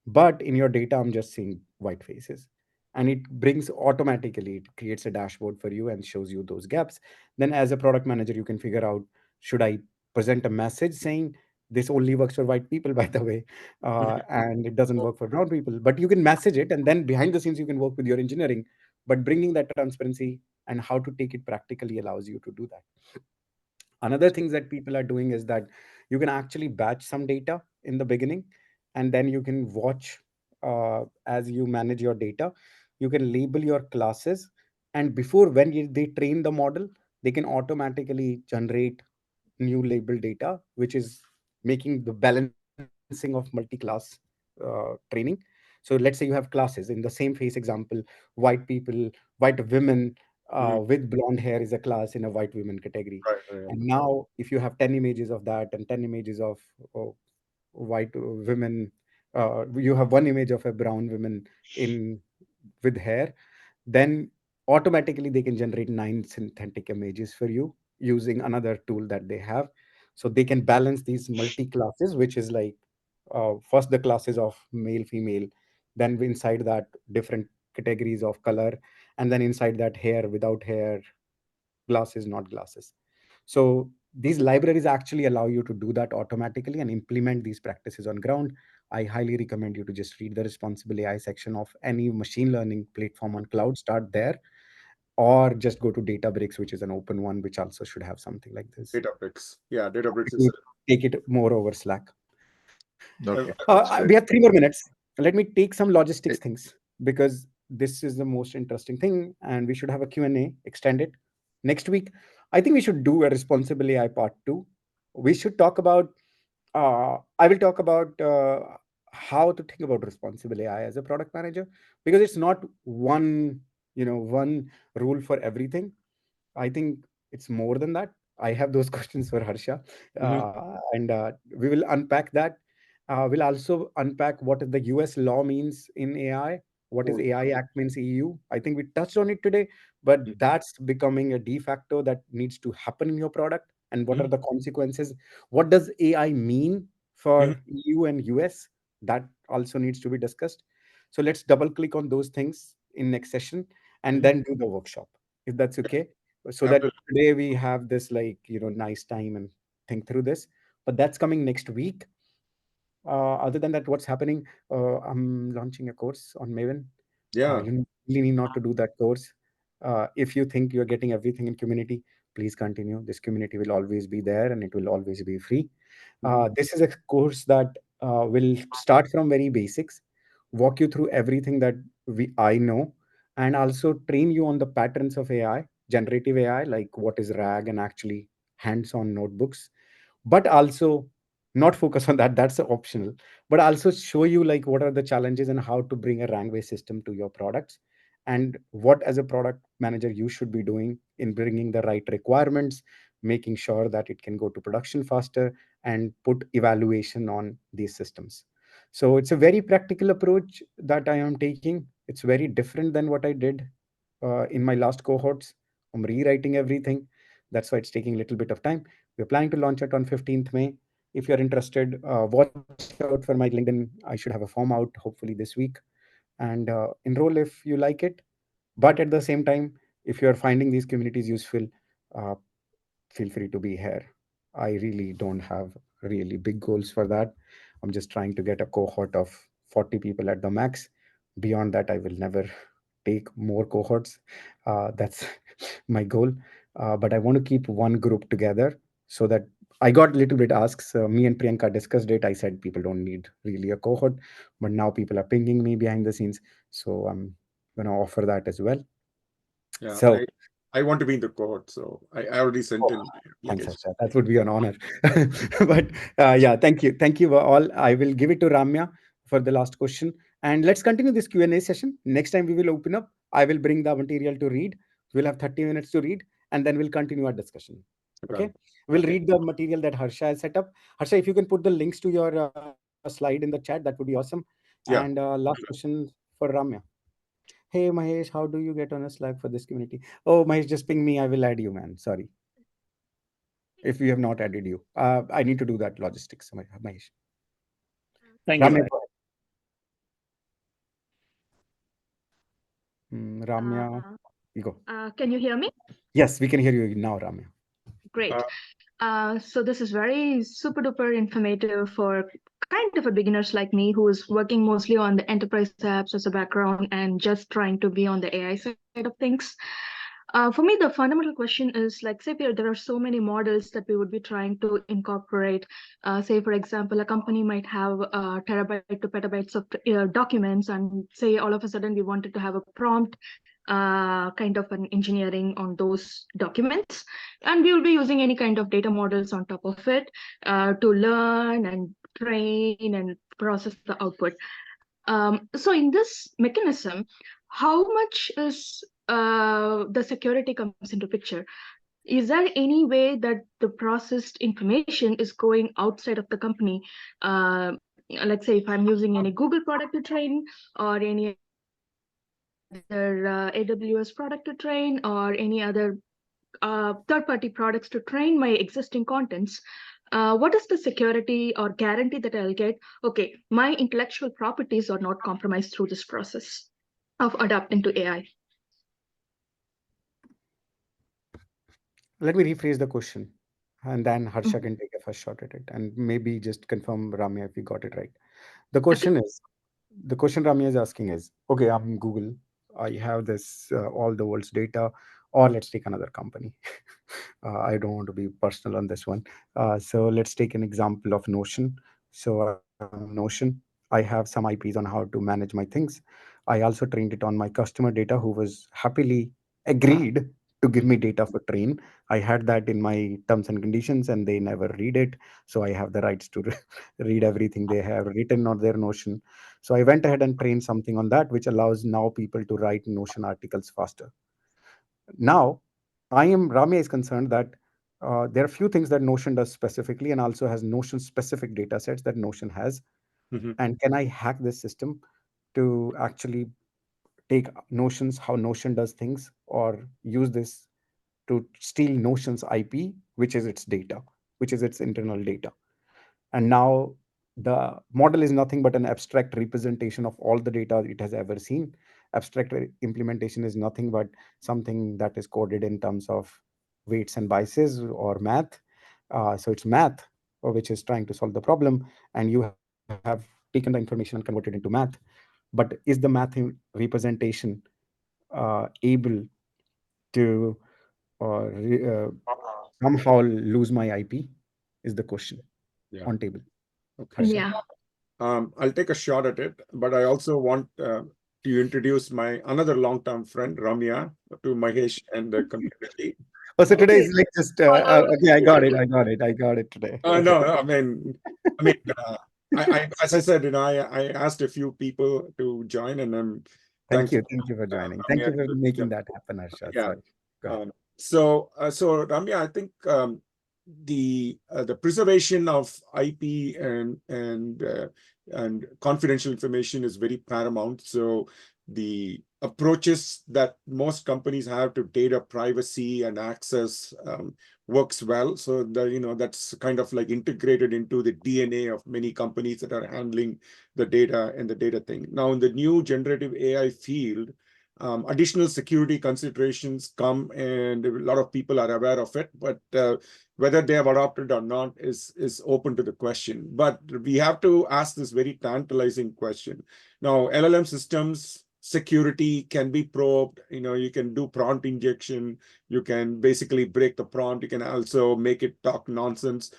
[SPEAKER 1] but in your data I'm just seeing white faces. And it brings automatically, it creates a dashboard for you and shows you those gaps. Then as a product manager, you can figure out, should I present a message saying, this only works for white people, by the way, and it doesn't work for brown people. But you can message it, and then behind the scenes, you can work with your engineering. But bringing that transparency and how to take it practically allows you to do that. Another things that people are doing is that you can actually batch some data in the beginning, and then you can watch as you manage your data. You can label your classes, and before when they train the model, they can automatically generate new label data, which is making the balancing of multi-class training. So let's say you have classes in the same face example, white people, white women
[SPEAKER 2] Mhm.
[SPEAKER 1] with blonde hair is a class in a white women category.
[SPEAKER 2] Right, right.
[SPEAKER 1] And now if you have 10 images of that and 10 images of white women, you have one image of a brown woman in with hair, then automatically they can generate 9 synthetic images for you using another tool that they have. So they can balance these multi classes, which is like first the classes of male female, then inside that different categories of color, and then inside that hair without hair, glasses not glasses. So these libraries actually allow you to do that automatically and implement these practices on ground. I highly recommend you to just read the responsible AI section of any machine learning platform on cloud, start there, or just go to Databricks, which is an open one, which also should have something like this.
[SPEAKER 2] Databricks. Yeah, Databricks is.
[SPEAKER 1] You take it more over Slack.
[SPEAKER 3] Okay,
[SPEAKER 1] We
[SPEAKER 3] that's
[SPEAKER 1] have
[SPEAKER 3] great.
[SPEAKER 1] 3 more minutes. Let me take some logistics
[SPEAKER 3] Eh,
[SPEAKER 1] things because this is the most interesting thing, and we should have a Q&A, extend it next week. I think we should do a responsible AI part 2. We should talk about, I will talk about how to think about responsible AI as a product manager, because it's not one rule for everything. I think it's more than that. I have those questions for Harsha,
[SPEAKER 2] Mhm.
[SPEAKER 1] and we will unpack that. We'll also unpack what the US law means in AI, what is
[SPEAKER 2] Oh,
[SPEAKER 1] AI Act means EU. I think we touched on it today, but
[SPEAKER 2] mhm.
[SPEAKER 1] that's becoming a de facto that needs to happen in your product. And what are
[SPEAKER 2] Mhm.
[SPEAKER 1] the consequences? What does AI mean
[SPEAKER 2] Mhm.
[SPEAKER 1] for EU and US? That also needs to be discussed. So let's double click on those things in next session and
[SPEAKER 2] Mhm.
[SPEAKER 1] then do the workshop, if that's okay, so that
[SPEAKER 2] Absolutely.
[SPEAKER 1] today we have this like nice time and think through this. But that's coming next week. Other than that, what's happening? I'm launching a course on Maven.
[SPEAKER 2] Yeah.
[SPEAKER 1] You really need not to do that course. If you think you're getting everything in community, please continue. This community will always be there and it will always be free.
[SPEAKER 2] Mhm.
[SPEAKER 1] This is a course that will start from very basics, walk you through everything that I know, and also train you on the patterns of AI, generative AI, like what is RAG and actually hands-on notebooks, but also not focus on that. That's optional, but also show you like what are the challenges and how to bring a rank-based system to your products, and what as a product manager you should be doing in bringing the right requirements, making sure that it can go to production faster, and put evaluation on these systems. So it's a very practical approach that I am taking. It's very different than what I did in my last cohorts. I'm rewriting everything. That's why it's taking a little bit of time. We're planning to launch it on 15th May. If you're interested, watch out for my LinkedIn. I should have a form out hopefully this week, and enroll if you like it. But at the same time, if you're finding these communities useful, uh, feel free to be here. I really don't have really big goals for that. I'm just trying to get a cohort of 40 people at the max. Beyond that, I will never take more cohorts. That's my goal. But I want to keep one group together so that I got a little bit asks. Me and Priyanka discussed it. I said people don't need really a cohort, but now people are pinging me behind the scenes. So I'm going to offer that as well.
[SPEAKER 2] Yeah.
[SPEAKER 1] So
[SPEAKER 2] I want to be in the cohort, so I already sent
[SPEAKER 1] oh,
[SPEAKER 2] in my
[SPEAKER 1] thanks,
[SPEAKER 2] application.
[SPEAKER 1] Harsha. That would be an honor. But yeah, thank you. Thank you all. I will give it to Ramya for the last question. And let's continue this Q&A session. Next time we will open up. I will bring the material to read. We'll have 30 minutes to read, and then we'll continue our discussion.
[SPEAKER 2] Okay.
[SPEAKER 1] Okay? We'll
[SPEAKER 2] Okay.
[SPEAKER 1] read the material that Harsha has set up. Harsha, if you can put the links to your slide in the chat, that would be awesome. And
[SPEAKER 2] Yeah.
[SPEAKER 1] last question for Ramya. Hey, Mahesh, how do you get on a Slack for this community? Oh, Mahesh, just ping me. I will add you, man. Sorry if we have not added you. I need to do that logistics, Mahesh.
[SPEAKER 4] Thank you,
[SPEAKER 1] Ramya,
[SPEAKER 4] Mahesh.
[SPEAKER 1] go ahead. Ramya,
[SPEAKER 6] Uh,
[SPEAKER 1] you go.
[SPEAKER 6] can you hear me?
[SPEAKER 1] Yes, we can hear you now, Ramya.
[SPEAKER 6] Great.
[SPEAKER 2] Uh,
[SPEAKER 6] So this is very super duper informative for kind of a beginners like me who is working mostly on the enterprise apps as a background and just trying to be on the AI side of things. For me, the fundamental question is like, say, there are so many models that we would be trying to incorporate. Say, for example, a company might have terabyte to petabytes of documents, and say all of a sudden we wanted to have a prompt kind of an engineering on those documents. And we will be using any kind of data models on top of it to learn and train and process the output. So in this mechanism, how much is the security comes into picture? Is there any way that the processed information is going outside of the company? Let's say if I'm using any Google product to train or any other AWS product to train or any other third-party products to train my existing contents, what is the security or guarantee that I'll get? Okay, my intellectual properties are not compromised through this process of adapting to AI.
[SPEAKER 1] Let me rephrase the question, and then Harsha can take a first shot at it, and maybe just confirm, Ramya, if we got it right. The question is, the question Ramya is asking is, okay, I'm Google. I have this all the world's data, or let's take another company. I don't want to be personal on this one. So let's take an example of Notion. So Notion, I have some IPs on how to manage my things. I also trained it on my customer data, who was happily agreed to give me data for train. I had that in my terms and conditions, and they never read it. So I have the rights to read everything they have written on their Notion. So I went ahead and trained something on that, which allows now people to write Notion articles faster. Now, Ramya is concerned that there are few things that Notion does specifically, and also has Notion specific data sets that Notion has.
[SPEAKER 2] Mhm.
[SPEAKER 1] And can I hack this system to actually take Notions, how Notion does things, or use this to steal Notion's IP, which is its data, which is its internal data? And now the model is nothing but an abstract representation of all the data it has ever seen. Abstract implementation is nothing but something that is coded in terms of weights and biases or math. So it's math, which is trying to solve the problem, and you have taken the information and converted into math. But is the math representation able to somehow lose my IP? Is the question
[SPEAKER 2] Yeah.
[SPEAKER 1] on table.
[SPEAKER 2] Okay.
[SPEAKER 1] Harsha.
[SPEAKER 6] Yeah.
[SPEAKER 2] I'll take a shot at it, but I also want to introduce my another long-term friend, Ramya, to Mahesh and the community.
[SPEAKER 1] Oh, so today
[SPEAKER 6] Okay.
[SPEAKER 1] is like just okay. I got it. I got it. I got it today. Okay.
[SPEAKER 2] No, as I said, I asked a few people to join, and I'm
[SPEAKER 1] Thank you.
[SPEAKER 2] thankful.
[SPEAKER 1] Thank you for joining. Thank
[SPEAKER 2] Ramya
[SPEAKER 1] you for
[SPEAKER 2] to
[SPEAKER 1] making
[SPEAKER 2] jump.
[SPEAKER 1] that happen, Harsha.
[SPEAKER 2] Yeah.
[SPEAKER 1] Sorry. Go ahead.
[SPEAKER 2] So Ramya, I think the preservation of IP and confidential information is very paramount. So the approaches that most companies have to data privacy and access works well. So that's kind of like integrated into the DNA of many companies that are handling the data and the data thing. Now, in the new generative AI field, additional security considerations come, and a lot of people are aware of it, but whether they have adopted or not is open to the question. But we have to ask this very tantalizing question. Now, LLM systems security can be probed. You can do prompt injection. You can basically break the prompt. You can also make it talk nonsense,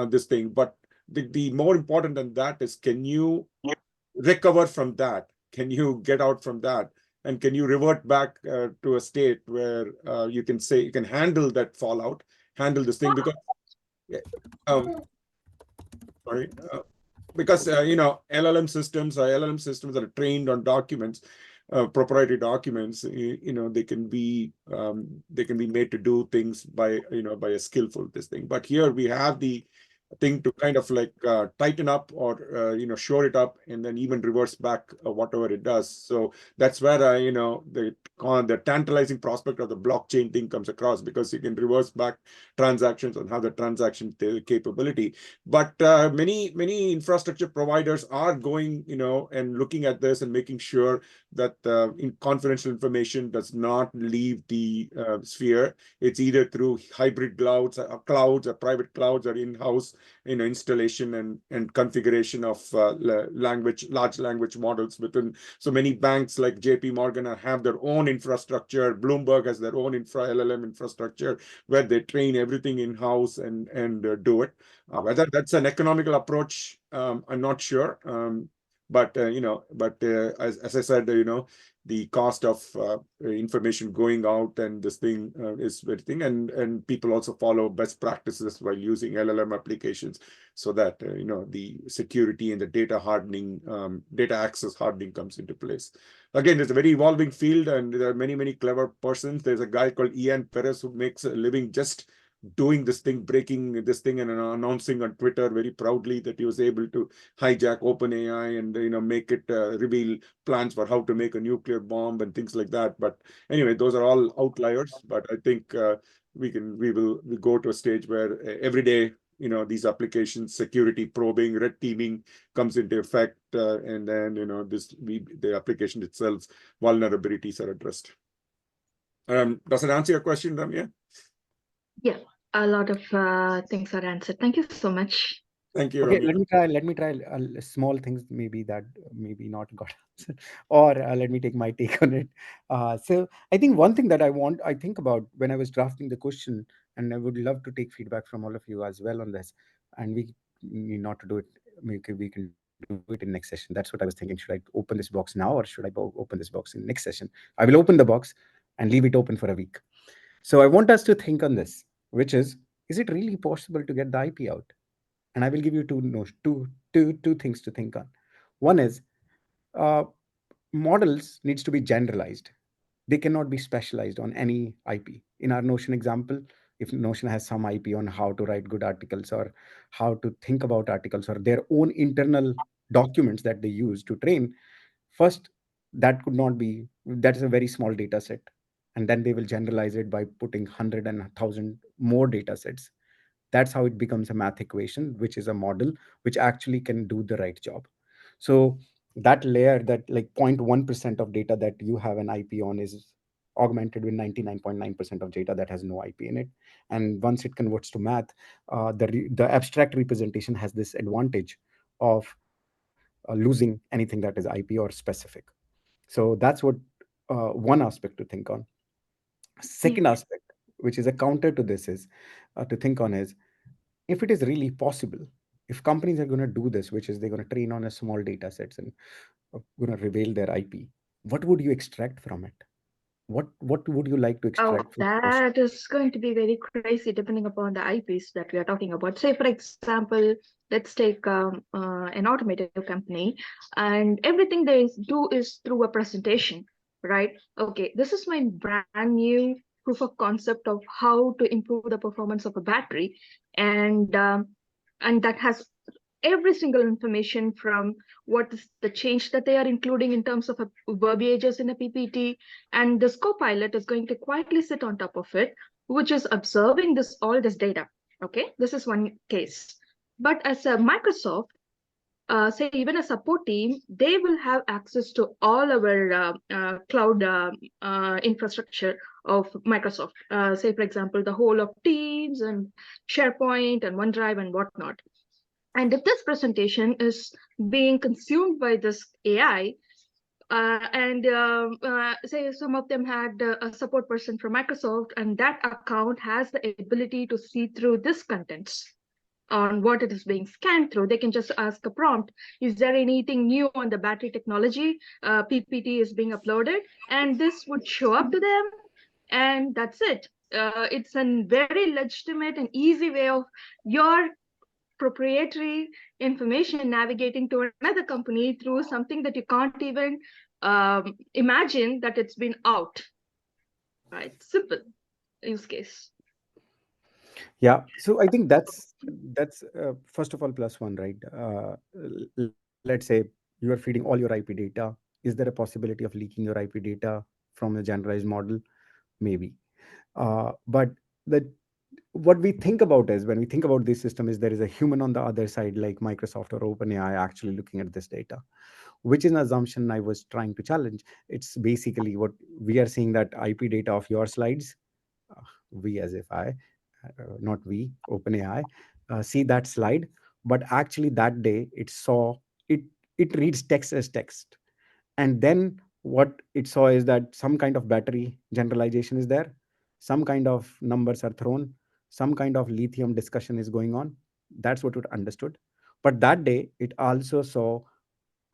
[SPEAKER 2] this thing. But the more important than that is, can you recover from that? Can you get out from that? And can you revert back to a state where you can say you can handle that fallout, handle this thing? Because sorry, because LLM systems that are trained on documents, proprietary documents. They can be made to do things by a skillful this thing. But here we have the thing to kind of like tighten up or shore it up, and then even reverse back whatever it does. So that's where the tantalizing prospect of the blockchain thing comes across, because you can reverse back transactions and have the transaction capability. But many infrastructure providers are going and looking at this and making sure that confidential information does not leave the sphere. It's either through hybrid clouds or private clouds or in-house installation and configuration of large language models within. So many banks like JP Morgan have their own infrastructure. Bloomberg has their own LLM infrastructure where they train everything in-house and do it. Whether that's an economical approach, I'm not sure. But as I said, the cost of information going out and this thing is very thing, and people also follow best practices while using LLM applications, so that the security and the data hardening, data access hardening comes into place. Again, it's a very evolving field, and there are many clever persons. There's a guy called Ian Perez who makes a living just doing this thing, breaking this thing, and announcing on Twitter very proudly that he was able to hijack OpenAI and make it reveal plans for how to make a nuclear bomb and things like that. But anyway, those are all outliers. But I think we will go to a stage where every day these applications, security probing, red teaming comes into effect, and then the application itself vulnerabilities are addressed. Does it answer your question, Ramya?
[SPEAKER 6] Yeah, a lot of things are answered. Thank you so much.
[SPEAKER 2] Thank you,
[SPEAKER 1] Okay,
[SPEAKER 2] Ramya.
[SPEAKER 1] let me try small things maybe that maybe not got answered, or let me take my take on it. So I think one thing that I think about when I was drafting the question, and I would love to take feedback from all of you as well on this, and we need not to do it. Maybe we can do it in next session. That's what I was thinking. Should I open this box now, or should I open this box in next session? I will open the box and leave it open for a week. So I want us to think on this, which is it really possible to get the IP out? And I will give you two things to think on. One is uh, models needs to be generalized. They cannot be specialized on any IP. In our Notion example, if Notion has some IP on how to write good articles or how to think about articles or their own internal documents that they use to train, first, that could not be, that is a very small data set. And then they will generalize it by putting 100 and 1,000 more data sets. That's how it becomes a math equation, which is a model which actually can do the right job. So that layer, that like 0.1% of data that you have an IP on, is augmented with 99.9% of data that has no IP in it. And once it converts to math, the abstract representation has this advantage of losing anything that is IP or specific. So that's what one aspect to think on.
[SPEAKER 6] Yeah.
[SPEAKER 1] Second aspect, which is a counter to this, is to think on is, if it is really possible, if companies are going to do this, which is they're going to train on a small data sets and going to reveal their IP, what would you extract from it? What would you like to
[SPEAKER 6] Oh,
[SPEAKER 1] extract from the question?
[SPEAKER 6] that is going to be very crazy depending upon the IPs that we are talking about. Say, for example, let's take an automotive company, and everything they do is through a presentation, right? Okay, this is my brand new proof of concept of how to improve the performance of a battery, and that has every single information from what is the change that they are including in terms of verbiages in a PPT, and this co-pilot is going to quietly sit on top of it, which is observing all this data. Okay, this is one case. But as a Microsoft, say even a support team, they will have access to all our cloud infrastructure of Microsoft. Say, for example, the whole of Teams and SharePoint and OneDrive and whatnot. And if this presentation is being consumed by this AI, and say some of them had a support person from Microsoft, and that account has the ability to see through this contents on what it is being scanned through, they can just ask a prompt, is there anything new on the battery technology? PPT is being uploaded, and this would show up to them, and that's it. It's a very legitimate and easy way of your proprietary information navigating to another company through something that you can't even imagine that it's been out. Right? Simple use case.
[SPEAKER 1] Yeah, so I think that's first of all plus one, right? Let's say you are feeding all your IP data. Is there a possibility of leaking your IP data from a generalized model? Maybe. But the what we think about is when we think about this system is there is a human on the other side, like Microsoft or OpenAI, actually looking at this data, which is an assumption I was trying to challenge. It's basically what we are seeing, that IP data of your slides, we as if I, not we, OpenAI, see that slide, but actually that day it saw it. It reads text as text, and then what it saw is that some kind of battery generalization is there, some kind of numbers are thrown, some kind of lithium discussion is going on. That's what it understood. But that day it also saw,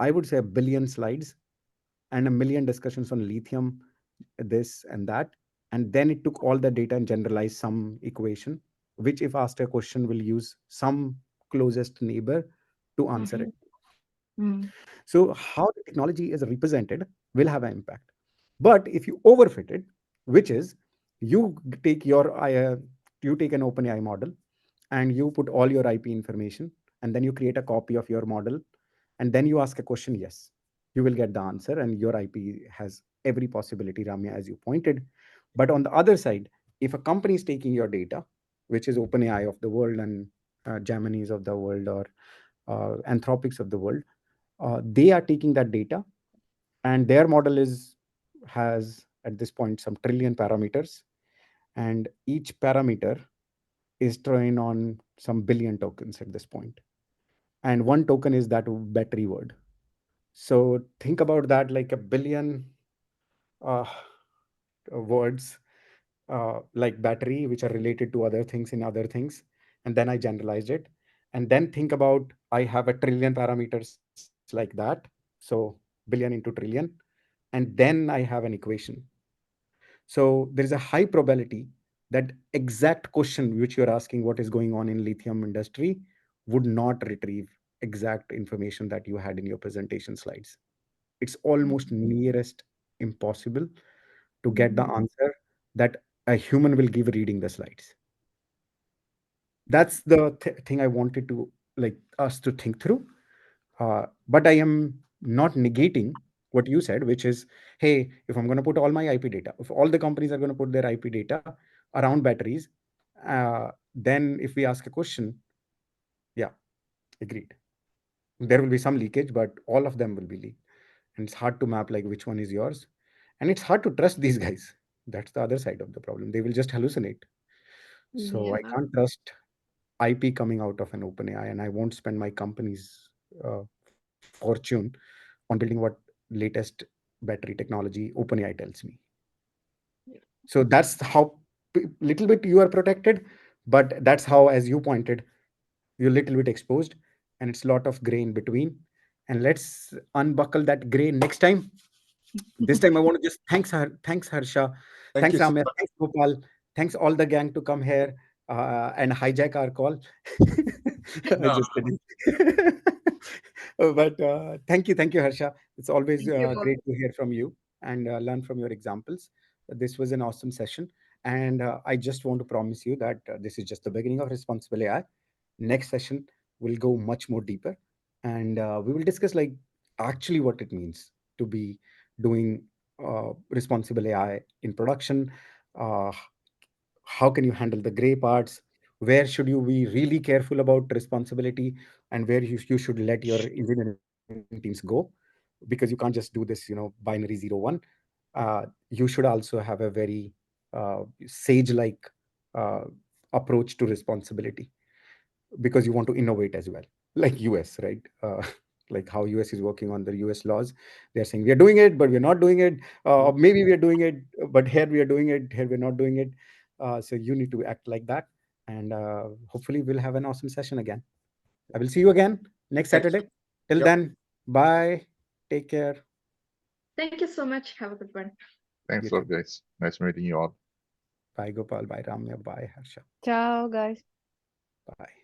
[SPEAKER 1] I would say, a billion slides and a million discussions on lithium, this and that. And then it took all the data and generalized some equation, which, if asked a question, will use some closest neighbor to answer
[SPEAKER 6] Mm-hmm.
[SPEAKER 1] it.
[SPEAKER 6] Mm.
[SPEAKER 1] So, how the technology is represented will have an impact. But if you overfit it, which is you take your you take an OpenAI model and you put all your IP information, and then you create a copy of your model, and then you ask a question, yes, you will get the answer, and your IP has every possibility, Ramya, as you pointed. But on the other side, if a company is taking your data, which is OpenAI of the world and Gemini's of the world, or Anthropics of the world, they are taking that data, and their model is has at this point some trillion parameters, and each parameter is trained on some billion tokens at this point, and one token is that battery word. So think about that, like a billion uh, words, like battery, which are related to other things in other things, and then I generalized it. And then think about, I have a trillion parameters like that, so billion into trillion, and then I have an equation. So there is a high probability that exact question which you're asking, what is going on in lithium industry, would not retrieve exact information that you had in your presentation slides. It's almost nearest impossible to get the
[SPEAKER 6] Mm.
[SPEAKER 1] answer that a human will give reading the slides. That's the thing I wanted to, like, us to think through. But I am not negating what you said, which is, hey, if I'm going to put all my IP data, if all the companies are going to put their IP data around batteries, then if we ask a question, yeah, agreed. There will be some leakage, but all of them will be leaked. And it's hard to map like which one is yours. And it's hard to trust these guys. That's the other side of the problem. They will just hallucinate. So I
[SPEAKER 6] Yeah.
[SPEAKER 1] can't trust IP coming out of an OpenAI, and I won't spend my company's fortune on building what latest battery technology OpenAI tells me. So that's how little bit you are protected, but that's how, as you pointed, you're a little bit exposed, and it's a lot of gray in between. And let's unbuckle that gray next time. This time I want to just thanks Harsha,
[SPEAKER 2] Thank
[SPEAKER 1] thanks
[SPEAKER 2] you so
[SPEAKER 1] Ramya,
[SPEAKER 2] much.
[SPEAKER 1] thanks Gopal, thanks all the gang to come here and hijack our call. I
[SPEAKER 2] No,
[SPEAKER 1] just kidding. But thank you, Harsha. It's always
[SPEAKER 6] Thank you all.
[SPEAKER 1] great to hear from you and learn from your examples. This was an awesome session, and I just want to promise you that this is just the beginning of Responsible AI. Next session will go much more deeper, and we will discuss like actually what it means to be doing responsible AI in production. Uh, how can you handle the gray parts? Where should you be really careful about responsibility, and where you should let your engineering teams go? Because you can't just do this, binary 0 1. You should also have a very sage like uh, approach to responsibility, because you want to innovate as well, like US, right? Like how US is working on the US laws. They're saying we are doing it, but we're not doing it. Maybe we are doing it, but here we are doing it, here we're not doing it. So you need to act like that, and hopefully we'll have an awesome session again. I will see you again next
[SPEAKER 2] thanks.
[SPEAKER 1] Saturday. Till
[SPEAKER 2] Yep.
[SPEAKER 1] then, bye, take care.
[SPEAKER 6] Thank you so much. Have a good one.
[SPEAKER 3] Thanks
[SPEAKER 1] You
[SPEAKER 3] a lot,
[SPEAKER 1] too.
[SPEAKER 3] guys. Nice meeting you all.
[SPEAKER 1] Bye, Gopal. Bye, Ramya. Bye, Harsha.
[SPEAKER 5] Ciao, guys.
[SPEAKER 1] Bye.